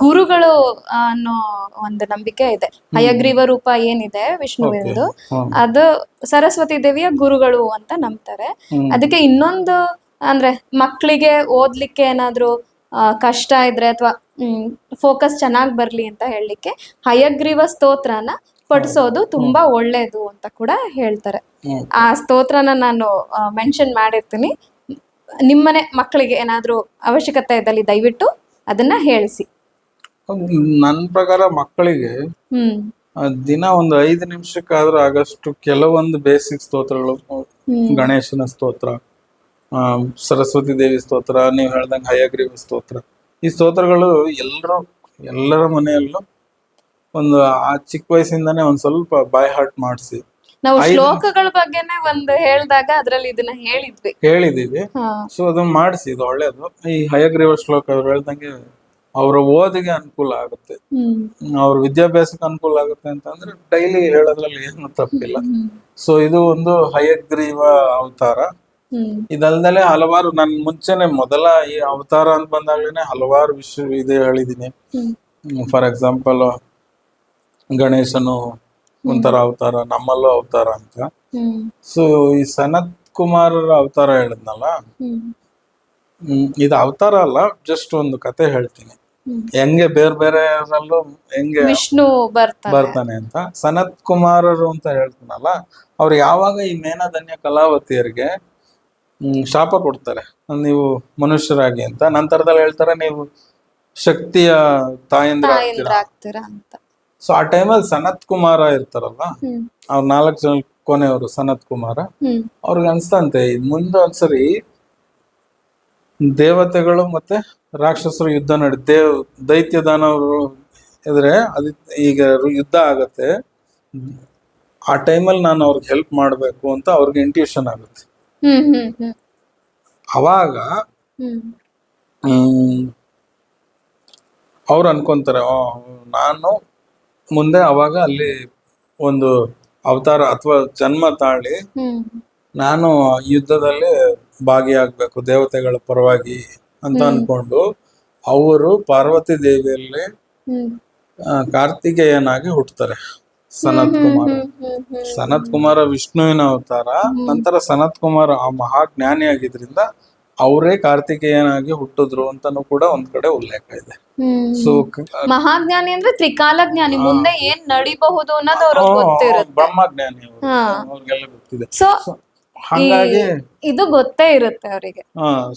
ಗುರುಗಳು ಅನ್ನೋ ಒಂದು ನಂಬಿಕೆ ಇದೆ. ಹಯಗ್ರೀವ ರೂಪ ಏನಿದೆ ವಿಷ್ಣುವಿಂದು, ಅದು ಸರಸ್ವತಿ ದೇವಿಯ ಗುರುಗಳು ಅಂತ ನಂಬ್ತಾರೆ. ಅದಕ್ಕೆ ಇನ್ನೊಂದು ಅಂದ್ರೆ, ಮಕ್ಕಳಿಗೆ ಓದ್ಲಿಕ್ಕೆ ಏನಾದ್ರು ಕಷ್ಟ ಇದ್ರೆ ಅಥವಾ ಫೋಕಸ್ ಚೆನ್ನಾಗಿ ಬರ್ಲಿ ಅಂತ ಹೇಳಲಿಕ್ಕೆ ಹಯಗ್ರೀವ ಸ್ತೋತ್ರನ ಪಠಿಸೋದು ತುಂಬಾ ಒಳ್ಳೇದು ಅಂತ ಕೂಡ ಹೇಳ್ತಾರೆ. ಆ ಸ್ತೋತ್ರನ ನಾನು ಮೆನ್ಷನ್ ಮಾಡಿರ್ತೀನಿ. ನಿಮ್ಮನೆ ಮಕ್ಕಳಿಗೆ ಏನಾದ್ರೂ ಅವಶ್ಯಕತೆ ಇದ್ದಲ್ಲಿ ದಯವಿಟ್ಟು ಅದನ್ನ ಹೇಳಿಸಿ. ನನ್ನ ಪ್ರಕಾರ ಮಕ್ಕಳಿಗೆ ದಿನ ಒಂದು 5 ನಿಮಿಷಕ್ಕಾದ್ರೂ ಆಗಷ್ಟು ಕೆಲವೊಂದು ಬೇಸಿಕ್ ಸ್ತೋತ್ರಗಳು, ಗಣೇಶನ ಸ್ತೋತ್ರ, ಸರಸ್ವತಿ ದೇವಿ ಸ್ತೋತ್ರ, ನೀವು ಹೇಳ್ದಂಗೆ ಹಯಗ್ರೀವ ಸ್ತೋತ್ರ, ಈ ಸ್ತೋತ್ರಗಳು ಎಲ್ಲರ ಮನೆಯಲ್ಲೂ ಒಂದು ಆ ಚಿಕ್ಕ ವಯಸ್ಸಿಂದಾನೇ ಒಂದ್ ಸ್ವಲ್ಪ ಬೈ ಹಾರ್ಟ್ ಮಾಡಿಸಿ ನಾವು ಶ್ಲೋಕಗಳ ಬಗ್ಗೆನೆ ಒಂದು ಹೇಳಿದಾಗ ಅದ್ರಲ್ಲಿ ಇದನ್ನ ಹೇಳಿದೀವಿ. ಸೊ ಅದನ್ನ ಮಾಡಿಸಿ, ಇದು ಒಳ್ಳೇದು. ಈ ಹಯಗ್ರೀವ ಶ್ಲೋಕ ಅವ್ರು ಹೇಳ್ದಂಗೆ ಅವ್ರ ಓದಿಗೆ ಅನುಕೂಲ ಆಗುತ್ತೆ, ಅವ್ರ ವಿದ್ಯಾಭ್ಯಾಸಕ್ಕೆ ಅನುಕೂಲ ಆಗುತ್ತೆ ಅಂತಂದ್ರೆ ಡೈಲಿ ಹೇಳೋದ್ರಲ್ಲಿ ಏನು ತಪ್ಪಿಲ್ಲ. ಸೊ ಇದು ಒಂದು ಹಯಗ್ರೀವ ಅವತಾರ. ಇದಲ್ದಲೆ ಹಲವಾರು, ನನ್ ಮುಂಚೆನೆ ಮೊದಲ ಈ ಅವತಾರ ಅಂತ ಬಂದಾಗ್ಲೇನೆ ಹಲವಾರು ವಿಷಯ ಇದೆ ಹೇಳಿದೀನಿ. ಫಾರ್ ಎಕ್ಸಾಂಪಲ್ ಗಣೇಶನು ಒಂಥರ ಅವತಾರ, ನಮ್ಮಲ್ಲೂ ಅವತಾರ ಅಂತ. ಸೊ ಈ ಸನತ್ ಕುಮಾರರ ಅವತಾರ ಹೇಳಿದ್ನಲ್ಲ, ಇದು ಅವತಾರ ಅಲ್ಲ, ಜಸ್ಟ್ ಒಂದು ಕತೆ ಹೇಳ್ತೀನಿ ಹೆಂಗೆ ಬೇರೆ ಬೇರೆಯಲ್ಲೂ ಹೆಂಗೆ ವಿಷ್ಣು ಬರ್ತಾನೆ ಅಂತ. ಸನತ್ ಕುಮಾರರು ಅಂತ ಹೇಳ್ತೀನಲ್ಲ, ಅವ್ರು ಯಾವಾಗ ಈ ಮೇನಧನ್ಯ ಕಲಾವತಿಯರಿಗೆ ಶಾಪ ಕೊಡ್ತಾರೆ, ನೀವು ಮನುಷ್ಯರಾಗಿ ಅಂತ. ನಂತರದಲ್ಲಿ ಹೇಳ್ತಾರೆ ನೀವು ಶಕ್ತಿಯ ತಾಯಂದ್ರ ಆಗ್ತೀರಾ ಅಂತ. ಸೊ ಆ ಟೈಮಲ್ಲಿ ಸನತ್ ಕುಮಾರ ಇರ್ತಾರಲ್ಲ, ಅವ್ರ 4 ಜನ ಕೊನೆಯವರು ಸನತ್ ಕುಮಾರ, ಅವ್ರಿಗೆ ಅನ್ಸ್ತಂತೆ ಮುಂದೆ ಒಂದ್ಸರಿ ದೇವತೆಗಳು ಮತ್ತೆ ರಾಕ್ಷಸರು ಯುದ್ಧ ದೈತ್ಯ ದಾನವರು ಇದ್ರೆ ಈಗ ಯುದ್ಧ ಆಗತ್ತೆ, ಆ ಟೈಮಲ್ಲಿ ನಾನು ಅವ್ರಿಗೆ ಹೆಲ್ಪ್ ಮಾಡ್ಬೇಕು ಅಂತ ಅವ್ರಿಗೆ ಇಂಟ್ಯೂಷನ್ ಆಗುತ್ತೆ. ಅವಾಗ ಅವ್ರು ಅನ್ಕೊಂತಾರೆ, ನಾನು ಮುಂದೆ ಅವಾಗ ಅಲ್ಲಿ ಒಂದು ಅವತಾರ ಅಥವಾ ಜನ್ಮ ತಾಳಿ ನಾನು ಯುದ್ಧದಲ್ಲಿ ಭಾಗಿಯಾಗಬೇಕು ದೇವತೆಗಳ ಪರವಾಗಿ ಅಂತ ಅನ್ಕೊಂಡು ಅವರು ಪಾರ್ವತಿ ದೇವಿಯಲ್ಲಿ ಕಾರ್ತಿಕೇಯನಾಗಿ ಹುಟ್ಟುತ್ತಾರೆ ಸನತ್ ಕುಮಾರ ವಿಷ್ಣುವಿನ ಅವತಾರ. ನಂತರ ಸನತ್ ಕುಮಾರ ಆ ಮಹಾಜ್ಞಾನಿ ಆಗಿದ್ರಿಂದ ಅವರೇ ಕಾರ್ತಿಕೇಯನಾಗಿ ಹುಟ್ಟಿದ್ರು ಅಂತಾನು ಕೂಡ ಒಂದ್ ಕಡೆ ಉಲ್ಲೇಖ ಇದೆ. ಸೊ ಮಹಾಜ್ಞಾನಿ ಅಂದ್ರೆ ತ್ರಿಕಾಲ ಜ್ಞಾನಿ, ಮುಂದೆ ಏನ್ ನಡಿಬಹುದು ಅನ್ನೋದು ಅವ್ರಿಗೆ ಗೊತ್ತಿರುತ್ತೆ. ಬ್ರಹ್ಮಜ್ಞಾನಿ ಅವ್ರಿಗೆಲ್ಲ ಗೊತ್ತಿದೆ. ಸೊ ಹಾಗಾಗಿ ಇದು ಗೊತ್ತೇ ಇರುತ್ತೆ ಅವರಿಗೆ.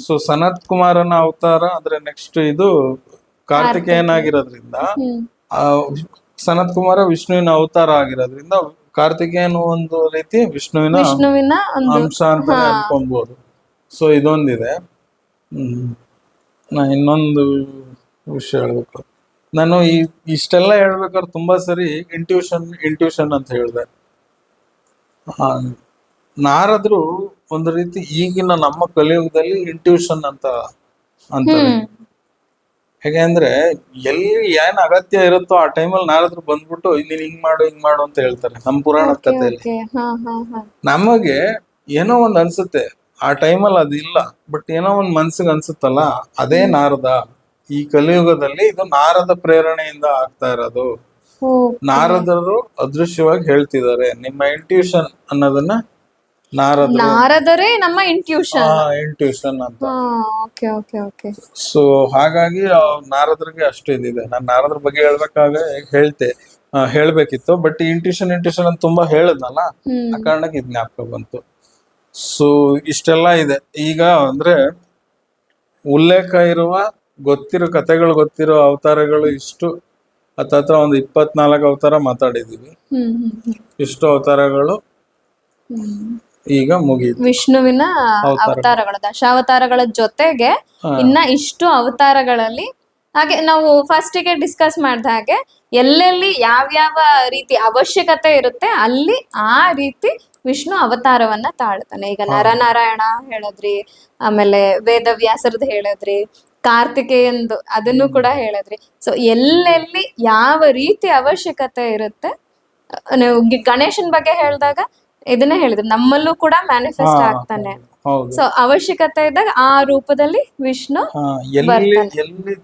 ಸೊ ಸನತ್ ಕುಮಾರನ ಅವತಾರ ಅಂದ್ರೆ ನೆಕ್ಸ್ಟ್ ಇದು ಕಾರ್ತಿಕೇಯನಾಗಿರೋದ್ರಿಂದ, ಸನತ್ ಕುಮಾರ ವಿಷ್ಣುವಿನ ಅವತಾರ ಆಗಿರೋದ್ರಿಂದ ಕಾರ್ತಿಕೇಯನ್ ಒಂದು ರೀತಿ ವಿಷ್ಣುವಿನ ಅಂಶ ಅಂತ ಅನ್ಕೊಬಹುದು. ಸೊ ಇದೊಂದಿದೆ. ನಾ ಇನ್ನೊಂದು ವಿಷಯ ಹೇಳ್ಬೇಕು, ನಾನು ಇಷ್ಟೆಲ್ಲ ಹೇಳ್ಬೇಕಾದ್ರೆ ತುಂಬಾ ಸರಿ ಇಂಟ್ಯೂಷನ್ ಅಂತ ಹೇಳಿದೆ. ನಾರದ್ರು ಒಂದು ರೀತಿ ಈಗಿನ ನಮ್ಮ ಕಲಿಯುಗದಲ್ಲಿ ಇಂಟ್ಯೂಷನ್ ಅಂತ ಅಂತಾರೆ. ಹೇಗೆ ಅಂದ್ರೆ ಎಲ್ಲಿ ಏನ್ ಅಗತ್ಯ ಇರುತ್ತೋ ಆ ಟೈಮಲ್ಲಿ ನಾರದ್ರು ಬಂದ್ಬಿಟ್ಟು ನೀನ್ ಹಿಂಗ್ ಮಾಡು ಅಂತ ಹೇಳ್ತಾರೆ. ನಮ್ಮ ಪುರಾಣ ಕಥೆಯಲ್ಲಿ ನಮಗೆ ಏನೋ ಒಂದ್ ಅನ್ಸುತ್ತೆ, ಆ ಟೈಮಲ್ಲಿ ಅದಿಲ್ಲ, ಬಟ್ ಏನೋ ಒಂದ್ ಮನ್ಸಿಗೆ ಅನ್ಸುತ್ತಲ್ಲ, ಅದೇ ನಾರದ. ಈ ಕಲಿಯುಗದಲ್ಲಿ ಇದು ನಾರದ ಪ್ರೇರಣೆಯಿಂದ ಆಗ್ತಾ ಇರೋದು. ನಾರದರು ಅದೃಶ್ಯವಾಗಿ ಹೇಳ್ತಿದ್ದಾರೆ, ನಿಮ್ಮ ಇಂಟ್ಯೂಷನ್ ಅನ್ನೋದನ್ನ ನಾರದರೇ ನಮ್ಮ ಇಂಟ್ಯೂಷನ್ ಅಂತ. ಸೊ ಹಾಗಾಗಿ ನಾರದ್ರಿಗೆ ಅಷ್ಟು ಇದಿದೆ. ನಾನು ನಾರದ್ರ ಬಗ್ಗೆ ಹೇಳ್ಬೇಕಿತ್ತು, ಬಟ್ ಇಂಟ್ಯೂಷನ್ ಅಂತ ತುಂಬಾ ಹೇಳದ್ನಲ್ಲ, ಆ ಕಾರಣಕ್ಕೆ ಇದ್ ಜ್ಞಾಪಕ ಬಂತು. ಸೊ ಇಷ್ಟೆಲ್ಲ ಇದೆ. ಈಗ ಅಂದ್ರೆ ಉಲ್ಲೇಖ ಇರುವ ಕಥೆಗಳು ಗೊತ್ತಿರೋ ಅವತಾರಗಳು ಇಷ್ಟು ಹತ್ತತ್ರ ಒಂದು 24 ಅವತಾರ ಮಾತಾಡಿದೀವಿ. ಇಷ್ಟು ಅವತಾರಗಳು ಈಗ ಮುಗಿಯಿತು. ವಿಷ್ಣುವಿನ ಅವತಾರಗಳು, ದಶಾವತಾರಗಳ ಜೊತೆಗೆ ಇನ್ನ ಇಷ್ಟು ಅವತಾರಗಳಲ್ಲಿ, ಹಾಗೆ ನಾವು ಫಸ್ಟಿಗೆ ಡಿಸ್ಕಸ್ ಮಾಡಿದ ಹಾಗೆ ಎಲ್ಲೆಲ್ಲಿ ಯಾವ್ಯಾವ ರೀತಿ ಅವಶ್ಯಕತೆ ಇರುತ್ತೆ ಅಲ್ಲಿ ಆ ರೀತಿ ವಿಷ್ಣು ಅವತಾರವನ್ನ ತಾಳ್ತಾನೆ. ಈಗ ನರನಾರಾಯಣ ಹೇಳಿದ್ರಿ, ಆಮೇಲೆ ವೇದವ್ಯಾಸರದ್ದು ಹೇಳಿದ್ರಿ, ಕಾರ್ತಿಕೇಯಂದು ಅದನ್ನು ಕೂಡ ಹೇಳಿದ್ರಿ. ಸೊ ಎಲ್ಲೆಲ್ಲಿ ಯಾವ ರೀತಿ ಅವಶ್ಯಕತೆ ಇರುತ್ತೆ, ನೀವು ಗಣೇಶನ್ ಬಗ್ಗೆ ಹೇಳಿದಾಗ ಇದನ್ನೇ ಹೇಳಿದ್ರು, ನಮ್ಮಲ್ಲೂ ಕೂಡ ಮ್ಯಾನಿಫೆಸ್ಟ್ ಆಗ್ತಾನೆ. ಸೊ ಅವಶ್ಯಕತೆ ಇದ್ದಾಗ ಆ ರೂಪದಲ್ಲಿ ವಿಷ್ಣು ಎಲ್ಲಿ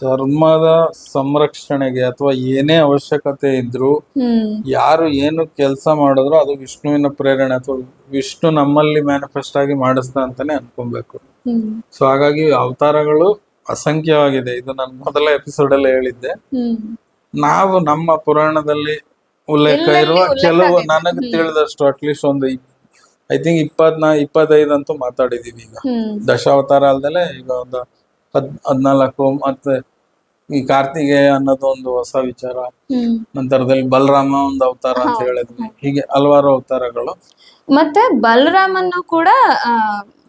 ಧರ್ಮದ ಸಂರಕ್ಷಣೆಗೆ ಅಥವಾ ಏನೇ ಅವಶ್ಯಕತೆ ಇದ್ರು, ಯಾರು ಏನು ಕೆಲಸ ಮಾಡಿದ್ರು ಅದು ವಿಷ್ಣುವಿನ ಪ್ರೇರಣೆ ಅಥವಾ ವಿಷ್ಣು ನಮ್ಮಲ್ಲಿ ಮ್ಯಾನಿಫೆಸ್ಟ್ ಆಗಿ ಮಾಡಿಸ್ದ ಅಂತಾನೆ ಅನ್ಕೊಬೇಕು. ಸೊ ಹಾಗಾಗಿ ಅವತಾರಗಳು ಅಸಂಖ್ಯವಾಗಿದೆ. ಇದು ನಾನು ಮೊದಲ ಎಪಿಸೋಡ್ ಅಲ್ಲಿ ಹೇಳಿದ್ದೆ. ನಾವು ನಮ್ಮ ಪುರಾಣದಲ್ಲಿ ಉಲ್ಲೇಖ ಇರುವ ಕೆಲವು ನನಗೆ ತಿಳಿದಷ್ಟು ಅಟ್ಲೀಸ್ಟ್ ಒಂದು ಐ ಥಿಂಕ್ 25 ಅಂತೂ ಮಾತಾಡಿದೀವಿ. ಈಗ ದಶಾವತಾರ ಅಲ್ದಲೆ ಈಗ ಒಂದು 14, ಮತ್ತೆ ಈ ಕಾರ್ತಿಕೇಯ ಅನ್ನೋದು ಒಂದು ಹೊಸ ವಿಚಾರ. ನಂತರದಲ್ಲಿ ಬಲರಾಮ ಒಂದು ಅವತಾರ ಅಂತ ಹೇಳಿದ್ವಿ. ಹೀಗೆ ಹಲವಾರು ಅವತಾರಗಳು. ಮತ್ತೆ ಬಲರಾಮನ್ನು ಕೂಡ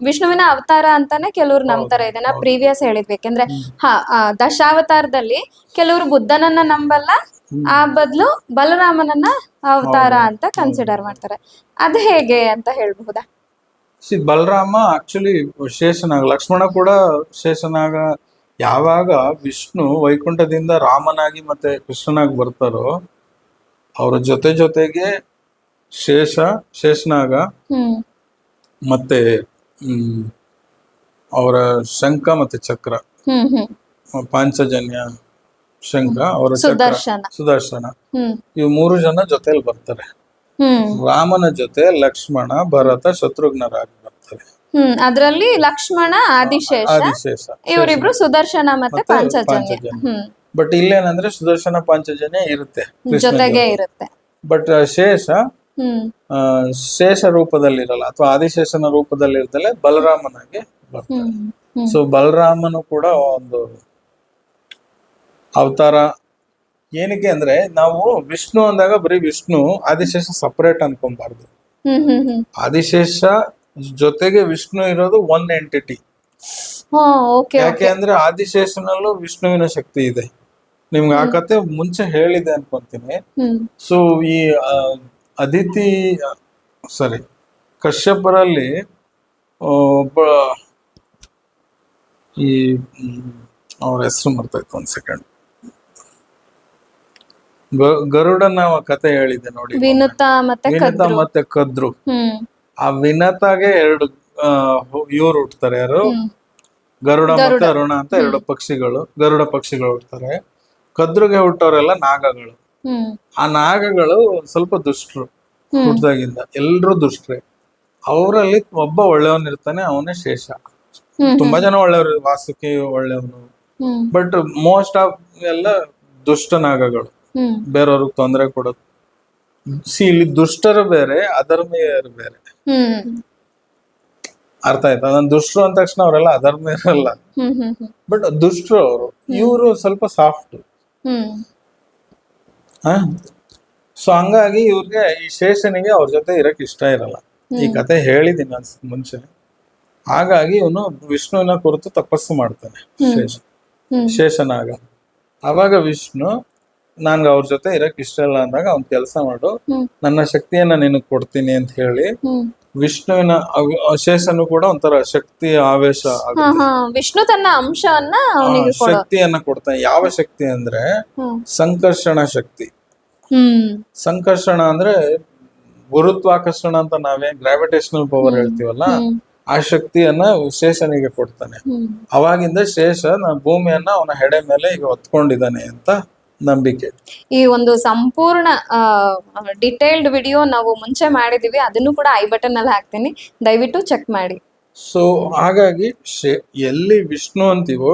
ವಿಷ್ಣುವಿನ ಅವತಾರ ಅಂತಾನೆ ಕೆಲವ್ರು ನಂಬ್ತಾರೆ. ಇದನ್ನ ಪ್ರೀವಿಯಸ್ ಹೇಳಿದ್ವಿ. ಯಾಕೆಂದ್ರೆ ದಶಾವತಾರದಲ್ಲಿ ಕೆಲವರು ಬುದ್ಧನನ್ನ ನಂಬಲ್ಲ, ಆ ಬದಲು ಬಲರಾಮನನ್ನ ಅವತಾರ ಅಂತ ಕನ್ಸಿಡರ್ ಮಾಡ್ತಾರೆ. ಅದು ಹೇಗೆ ಅಂತ ಹೇಳ್ಬಹುದಾ? ಬಲರಾಮ ಆಕ್ಚುಲಿ ಶೇಷನಾಗ, ಲಕ್ಷ್ಮಣ ಕೂಡ ಶೇಷನಾಗ. ಯಾವಾಗ ವಿಷ್ಣು ವೈಕುಂಠದಿಂದ ರಾಮನಾಗಿ ಮತ್ತೆ ಕೃಷ್ಣನಾಗಿ ಬರ್ತಾರೋ ಅವ್ರ ಜೊತೆಗೆ ಶೇಷನಾಗ ಹ್ಮ್ ಮತ್ತೆ ಅವರ ಶಂಖ ಮತ್ತೆ ಚಕ್ರ, ಹ್ಮ್ ಹ್ಮ್ ಪಾಂಚಜನ್ಯ ಶಂಖ, ಅವರ ಸುದರ್ಶನ, ಇವು 3 ಜನ ಜೊತೆಲಿ ಬರ್ತಾರೆ. ರಾಮನ ಜೊತೆ ಲಕ್ಷ್ಮಣ, ಭರತ, ಶತ್ರುಘ್ನರಾಗಿ ಬರ್ತಾರೆ. ಅದ್ರಲ್ಲಿ ಲಕ್ಷ್ಮಣ ಆದಿಶೇಷ, ಇವರಿಬ್ರು ಸುದರ್ಶನ ಮತ್ತೆ ಪಾಂಚಜನ್ಯ. ಬಟ್ ಇಲ್ಲೇನಂದ್ರೆ ಸುದರ್ಶನ ಪಾಂಚಜನ್ಯ ಇರುತ್ತೆ ಜೊತೆಗೆ ಇರುತ್ತೆ. ಬಟ್ ಶೇಷ ರೂಪದಲ್ಲಿರಲ್ಲ, ಅಥವಾ ಆದಿಶೇಷನ ರೂಪದಲ್ಲಿ ಇರ್ತಲೆ ಬಲರಾಮನಾಗಿ ಬರ್ತಾರೆ. ಸೊ ಬಲರಾಮನು ಕೂಡ ಒಂದು ಅವತಾರ. ಏನಕ್ಕೆ ಅಂದ್ರೆ ನಾವು ವಿಷ್ಣು ಅಂದಾಗ ಬರೀ ವಿಷ್ಣು, ಆದಿಶೇಷ ಸಪರೇಟ್ ಅನ್ಕೊಂಬಾರ್ದು. ಆದಿಶೇಷ ಜೊತೆಗೆ ವಿಷ್ಣು ಇರೋದು ಒನ್ ಎಂಟಿಟಿ. ಯಾಕೆ ಅಂದ್ರೆ ಆದಿಶೇಷನಲ್ಲೂ ವಿಷ್ಣುವಿನ ಶಕ್ತಿ ಇದೆ. ನಿಮ್ಗೆ ಆ ಕತೆ ಮುಂಚೆ ಹೇಳಿದೆ ಅನ್ಕೊಂತೀನಿ. ಸೊ ಈ ಕಶ್ಯಪರಲ್ಲಿ ಒಬ್ಬ, ಈ ಅವ್ರ ಹೆಸರು ಮರ್ತೈತೆ, ಒಂದ್ ಸೆಕೆಂಡ್. ಗರುಡನ ಕತೆ ಹೇಳಿದೆ ನೋಡಿ, ವಿನುತ ಮತ್ತೆ ಕದ್ರು. ಆ ವಿನತಾಗೆ 2 ಇವ್ರು ಹುಟ್ಟುತ್ತಾರೆ. ಯಾರು? ಗರುಡ ಮತ್ತೆ ಅರುಣ ಅಂತ 2 ಪಕ್ಷಿಗಳು, ಗರುಡ ಪಕ್ಷಿಗಳು ಹುಟ್ಟುತ್ತಾರೆ. ಕದ್ರುಗೆ ಹುಟ್ಟೋರೆಲ್ಲ ನಾಗಗಳು. ಆ ನಾಗಗಳು ಸ್ವಲ್ಪ ದುಷ್ಟರು ಹುಟ್ಟದಾಗಿಂದ, ಎಲ್ರು ದುಷ್ಟ್ರೆ. ಅವರಲ್ಲಿ ಒಬ್ಬ ಒಳ್ಳೆಯವನಿರ್ತಾನೆ, ಅವನೇ ಶೇಷ. ತುಂಬಾ ಜನ ಒಳ್ಳೆಯವರು, ವಾಸುಕಿ ಒಳ್ಳೆಯವನು, ಬಟ್ ಮೋಸ್ಟ್ ಆಫ್ ಎಲ್ಲ ದುಷ್ಟ ನಾಗಗಳು, ಬೇರೆಯವ್ರಿಗೆ ತೊಂದರೆ ಕೊಡೋದು. ಇಲ್ಲಿ ದುಷ್ಟರು ಬೇರೆ, ಅಧರ್ಮೀಯರು ಬೇರೆ. ಅರ್ಥ ಆಯ್ತಾ? ನಾನು ದುಷ್ಟರು ಅಂದ ತಕ್ಷಣ ಅವರೆಲ್ಲ ಅಧರ್ಮೀಯರಲ್ಲ, ಬಟ್ ದುಷ್ಟರು ಅವರು. ಇವರು ಸ್ವಲ್ಪ ಸಾಫ್ಟ್. ಸೊ ಹಂಗಾಗಿ ಇವ್ರಿಗೆ, ಈ ಶೇಷನಿಗೆ ಅವ್ರ ಜೊತೆ ಇರಕ್ ಇಷ್ಟ ಇರಲ್ಲ. ಈ ಕತೆ ಹೇಳಿದೀನಿ ನಾನು ಮುಂಚೆ. ಹಾಗಾಗಿ ಇವನು ವಿಷ್ಣುವಿನ ಕುರಿತು ತಪಸ್ಸು ಮಾಡ್ತಾನೆ, ಶೇಷನಾಗ. ಅವಾಗ ವಿಷ್ಣು, ನನ್ಗೆ ಅವ್ರ ಜೊತೆ ಇರಕ್ ಇಷ್ಟ ಇಲ್ಲ ಅಂದಾಗ, ಅವ್ನ್ ಕೆಲಸ ಮಾಡು, ನನ್ನ ಶಕ್ತಿಯನ್ನ ನಿನಗ್ ಕೊಡ್ತೀನಿ ಅಂತ ಹೇಳಿ ವಿಷ್ಣುವಿನ, ಶೇಷನು ಕೂಡ ಒಂಥರ ಶಕ್ತಿ ಆವೇಶ ಆಗುತ್ತೆ. ವಿಷ್ಣು ತನ್ನ ಅಂಶವನ್ನ ಶಕ್ತಿಯನ್ನ ಕೊಡ್ತಾನೆ. ಯಾವ ಶಕ್ತಿ ಅಂದ್ರೆ ಸಂಕರ್ಷಣ ಶಕ್ತಿ. ಸಂಕರ್ಷಣ ಅಂದ್ರೆ ಗುರುತ್ವಾಕರ್ಷಣ ಅಂತ ನಾವೇನ್ ಗ್ರಾವಿಟೇಷನಲ್ ಪವರ್ ಹೇಳ್ತೀವಲ್ಲ, ಆ ಶಕ್ತಿಯನ್ನ ಶೇಷನಿಗೆ ಕೊಡ್ತಾನೆ. ಅವಾಗಿಂದ ಶೇಷ ಭೂಮಿಯನ್ನ ಅವನ ಹೆಡೆ ಮೇಲೆ ಈಗ ಹೊತ್ಕೊಂಡಿದ್ದಾನೆ ಅಂತ ನಂಬಿಕೆ. ಈ ಒಂದು ಸಂಪೂರ್ಣ ಡಿಟೇಲ್ಡ್ ವಿಡಿಯೋ ನಾವು ಮುಂಚೆ ಮಾಡಿದೀವಿ, ಅದನ್ನು ಕೂಡ ಐ ಬಟನ್ ಅಲ್ಲಿ ಹಾಕ್ತೀನಿ, ದಯವಿಟ್ಟು ಚೆಕ್ ಮಾಡಿ. ಸೊ ಹಾಗಾಗಿ ಎಲ್ಲಿ ವಿಷ್ಣು ಅಂತೀವೋ,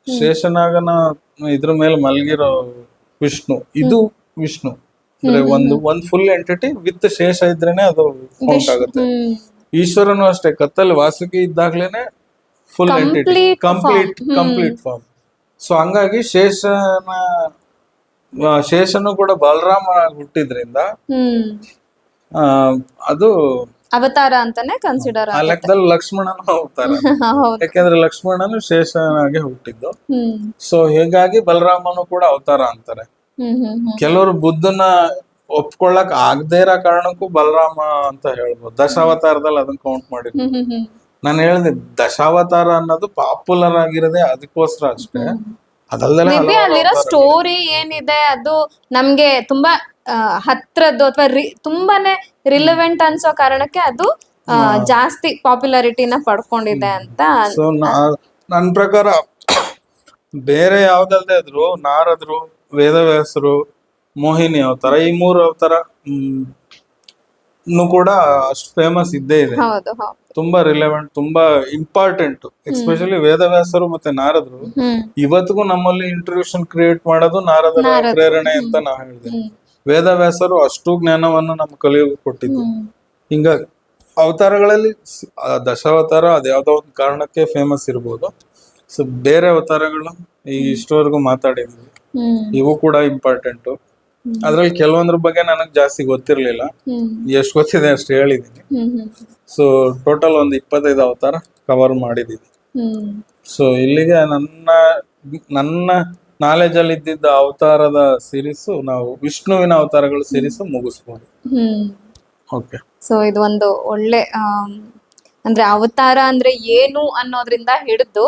ಶೇಷನಾಗನ ಇದ್ರ ಮೇಲೆ ಮಲಗಿರೋ ವಿಷ್ಣು, ಇದು ವಿಷ್ಣು ಅಂದ್ರೆ ಒಂದು ಫುಲ್ ಎಂಟಿಟಿ ವಿತ್ ಶೇಷ ಇದ್ರೇನೆ ಅದು ಕೌಂಟ್ ಆಗುತ್ತೆ. ಈಶ್ವರನು ಅಷ್ಟೇ, ಕತ್ತಲ್ಲಿ ವಾಸುಕಿ ಇದ್ದಾಗ್ಲೇನೆ full entity, complete form. So ಹಂಗಾಗಿ ಶೇಷನು ಕೂಡ ಬಲರಾಮ ಹುಟ್ಟಿದ್ರಿಂದ ಅದು ಅವತಾರ ಅಂತಾನೆ ಕನ್ಸಿಡರ್. ಆ ಲೆಕ್ಕದಲ್ಲಿ ಲಕ್ಷ್ಮಣನು ಅವತಾರ, ಯಾಕೆಂದ್ರೆ ಲಕ್ಷ್ಮಣನು ಶೇಷನಾಗೆ ಹುಟ್ಟಿದ್ದು. ಸೊ ಹೀಗಾಗಿ ಬಲರಾಮನು ಕೂಡ ಅವತಾರ ಅಂತಾರೆ. ಕೆಲವರು ಬುದ್ಧನ ಒಪ್ಕೊಳ್ಳಕ್ ಆಗದೇ ಇರೋ ಕಾರಣಕ್ಕೂ ಬಲರಾಮ ಅಂತ ಹೇಳ್ಬೋದು. ದಶಾವತಾರದಲ್ಲಿ ಅದನ್ನ ಕೌಂಟ್ ಮಾಡಿದ್ರು. ನಾನು ಹೇಳಿದೆ, ದಶಾವತಾರ ಅನ್ನೋದು ಪಾಪ್ಯುಲರ್ ಆಗಿರೋದೇ ಅದಕ್ಕೋಸ್ಕರ ಅಷ್ಟೇ. ಅದಲ್ದಲೆ ಅಲ್ಲಿರೋ ಸ್ಟೋರಿ ಏನಿದೆ ಅದು ನಮ್ಗೆ ತುಂಬಾ ಹತ್ರದ್ದು ಅಥವಾ ತುಂಬಾನೇ ರಿಲೆವೆಂಟ್ ಅನ್ಸೋ ಕಾರಣಕ್ಕೆ ಅದು ಜಾಸ್ತಿ ಪಾಪ್ಯುಲಾರಿಟಿನ ಪಡ್ಕೊಂಡಿದೆ ಅಂತ. ಸೊ ನನ್ನ ಪ್ರಕಾರ ಬೇರೆ ಯಾವ್ದಲ್ದೇ ಇದ್ರು, ನಾರದ್ರು, ವೇದವ್ಯಾಸರು, ಮೋಹಿನಿ ಅವತಾರ, ಈ 3 ಅವತಾರ ಕೂಡ ಅಷ್ಟು ಫೇಮಸ್ ಇದ್ದೇ ಇದೆ. ತುಂಬಾ ರಿಲೆವೆಂಟ್, ತುಂಬಾ ಇಂಪಾರ್ಟೆಂಟ್. ಎಸ್ಪೆಷಲಿ ವೇದವ್ಯಾಸರು ಮತ್ತೆ ನಾರದ್ರು ಇವತ್ತಿಗೂ ನಮ್ಮಲ್ಲಿ ಇಂಟ್ರೊಡ್ಯೂಷನ್ ಕ್ರಿಯೇಟ್ ಮಾಡೋದು ನಾರದರ ಪ್ರೇರಣೆ ಅಂತ ನಾವು ಹೇಳಿದೆ. ವೇದವ್ಯಾಸರು ಅಷ್ಟು ಜ್ಞಾನವನ್ನು ನಮ್ಮ ಕಲಿಯುಗ ಕೊಟ್ಟಿದ್ದು. ಹಿಂಗಾಗಿ ಅವತಾರಗಳಲ್ಲಿ ದಶಾವತಾರ ಅದ್ಯಾವ್ದೋ ಒಂದು ಕಾರಣಕ್ಕೆ ಫೇಮಸ್ ಇರ್ಬೋದು. ಸೊ ಬೇರೆ ಅವತಾರಗಳು ಇಷ್ಟವರೆಗೂ ಮಾತಾಡಿದ್ವಿ, ಇವು ಕೂಡ ಇಂಪಾರ್ಟೆಂಟು. ಅದ್ರಲ್ಲಿ ಕೆಲವೊಂದ್ರ ಬಗ್ಗೆ ನನಗ್ ಜಾಸ್ತಿ ಗೊತ್ತಿರ್ಲಿಲ್ಲ, ಎಷ್ಟು ಗೊತ್ತಿದೆ ಅಷ್ಟು ಹೇಳಿದೀನಿ. ಸೊ ಟೋಟಲ್ ಒಂದು 25 ಅವತಾರ ಕವರ್ ಮಾಡಿದೀನಿ. ಸೊ ಇಲ್ಲಿಗೆ ನನ್ನ ನಾಲೆಜ್ ಅಲ್ಲಿ ಇದ್ದಿದ್ದ ಅವತಾರದ ಸೀರೀಸ್ ನಾವು ವಿಷ್ಣುವಿನ ಅವತಾರಗಳ ಸೀರೀಸ್ ಮುಗಿಸ್ಬೋದು. ಓಕೆ, ಸೊ ಇದು ಒಂದು ಒಳ್ಳೆ ಅಂದ್ರೆ ಅವತಾರ ಅಂದ್ರೆ ಏನು ಅನ್ನೋದ್ರಿಂದ ಹಿಡಿದು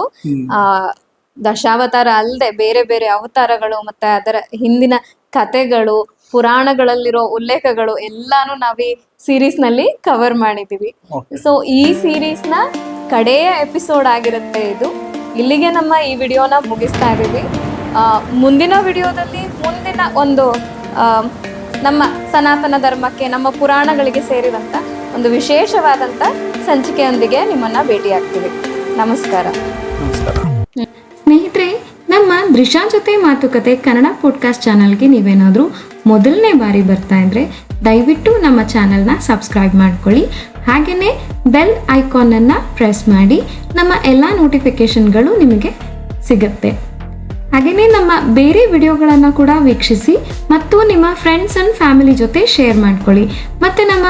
ದಶಾವತಾರ ಅಲ್ಲದೆ ಬೇರೆ ಬೇರೆ ಅವತಾರಗಳು ಮತ್ತೆ ಅದರ ಹಿಂದಿನ ಕಥೆಗಳು, ಪುರಾಣಗಳಲ್ಲಿರೋ ಉಲ್ಲೇಖಗಳು ಎಲ್ಲಾನು ನಾವ್ ಈ ಸೀರೀಸ್ ನಲ್ಲಿ ಕವರ್ ಮಾಡಿದೀವಿ. ಸೊ ಈ ಸೀರೀಸ್ ನ ಕಡೆಯ ಎಪಿಸೋಡ್ ಆಗಿರುತ್ತೆ ಇದು. ಇಲ್ಲಿಗೆ ನಮ್ಮ ಈ ವಿಡಿಯೋನ ಮುಗಿಸ್ತಾ ಇದೀವಿ. ಮುಂದಿನ ವಿಡಿಯೋದಲ್ಲಿ ಮುಂದಿನ ಒಂದು ನಮ್ಮ ಸನಾತನ ಧರ್ಮಕ್ಕೆ, ನಮ್ಮ ಪುರಾಣಗಳಿಗೆ ಸೇರಿದಂತ ಒಂದು ವಿಶೇಷವಾದಂತ ಸಂಚಿಕೆಯೊಂದಿಗೆ ನಿಮ್ಮನ್ನ ಭೇಟಿಯಾಗ್ತೀವಿ. ನಮಸ್ಕಾರ. ಸ್ನೇಹಿತರೆ, ನಮ್ಮ ದೃಶ್ಯ ಜೊತೆ ಮಾತುಕತೆ ಕನ್ನಡ ಪಾಡ್ಕಾಸ್ಟ್ ಚಾನಲ್ಗೆ ನೀವೇನಾದರೂ ಮೊದಲನೇ ಬಾರಿ ಬರ್ತಾ ಇದ್ರೆ ದಯವಿಟ್ಟು ನಮ್ಮ ಚಾನಲ್ನ ಸಬ್ಸ್ಕ್ರೈಬ್ ಮಾಡ್ಕೊಳ್ಳಿ. ಹಾಗೆಯೇ ಬೆಲ್ ಐಕಾನನ್ನು ಪ್ರೆಸ್ ಮಾಡಿ ನಮ್ಮ ಎಲ್ಲ ನೋಟಿಫಿಕೇಷನ್ಗಳು ನಿಮಗೆ ಸಿಗುತ್ತೆ. ಹಾಗೆಯೇ ನಮ್ಮ ಬೇರೆ ವಿಡಿಯೋಗಳನ್ನು ಕೂಡ ವೀಕ್ಷಿಸಿ ಮತ್ತು ನಿಮ್ಮ ಫ್ರೆಂಡ್ಸ್ ಆ್ಯಂಡ್ ಫ್ಯಾಮಿಲಿ ಜೊತೆ ಶೇರ್ ಮಾಡ್ಕೊಳ್ಳಿ. ಮತ್ತು ನಮ್ಮ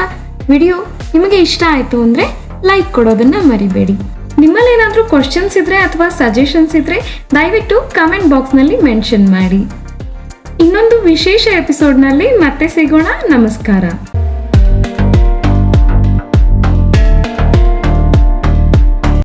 ವಿಡಿಯೋ ನಿಮಗೆ ಇಷ್ಟ ಆಯಿತು ಅಂದರೆ ಲೈಕ್ ಕೊಡೋದನ್ನು ಮರಿಬೇಡಿ. ನಿಮ್ಮಲ್ಲೇನಾದರೂ ಕ್ವಶನ್ಸ್ ಇದ್ದರೆ ಅಥವಾ ಸಜೆಷನ್ಸ್ ಇದ್ದರೆ ದಯವಿಟ್ಟು ಕಮೆಂಟ್ ಬಾಕ್ಸ್ನಲ್ಲಿ ಮೆನ್ಷನ್ ಮಾಡಿ. ಇನ್ನೊಂದು ವಿಶೇಷ ಎಪಿಸೋಡ್ನಲ್ಲಿ ಮತ್ತೆ ಸಿಗೋಣ. ನಮಸ್ಕಾರ.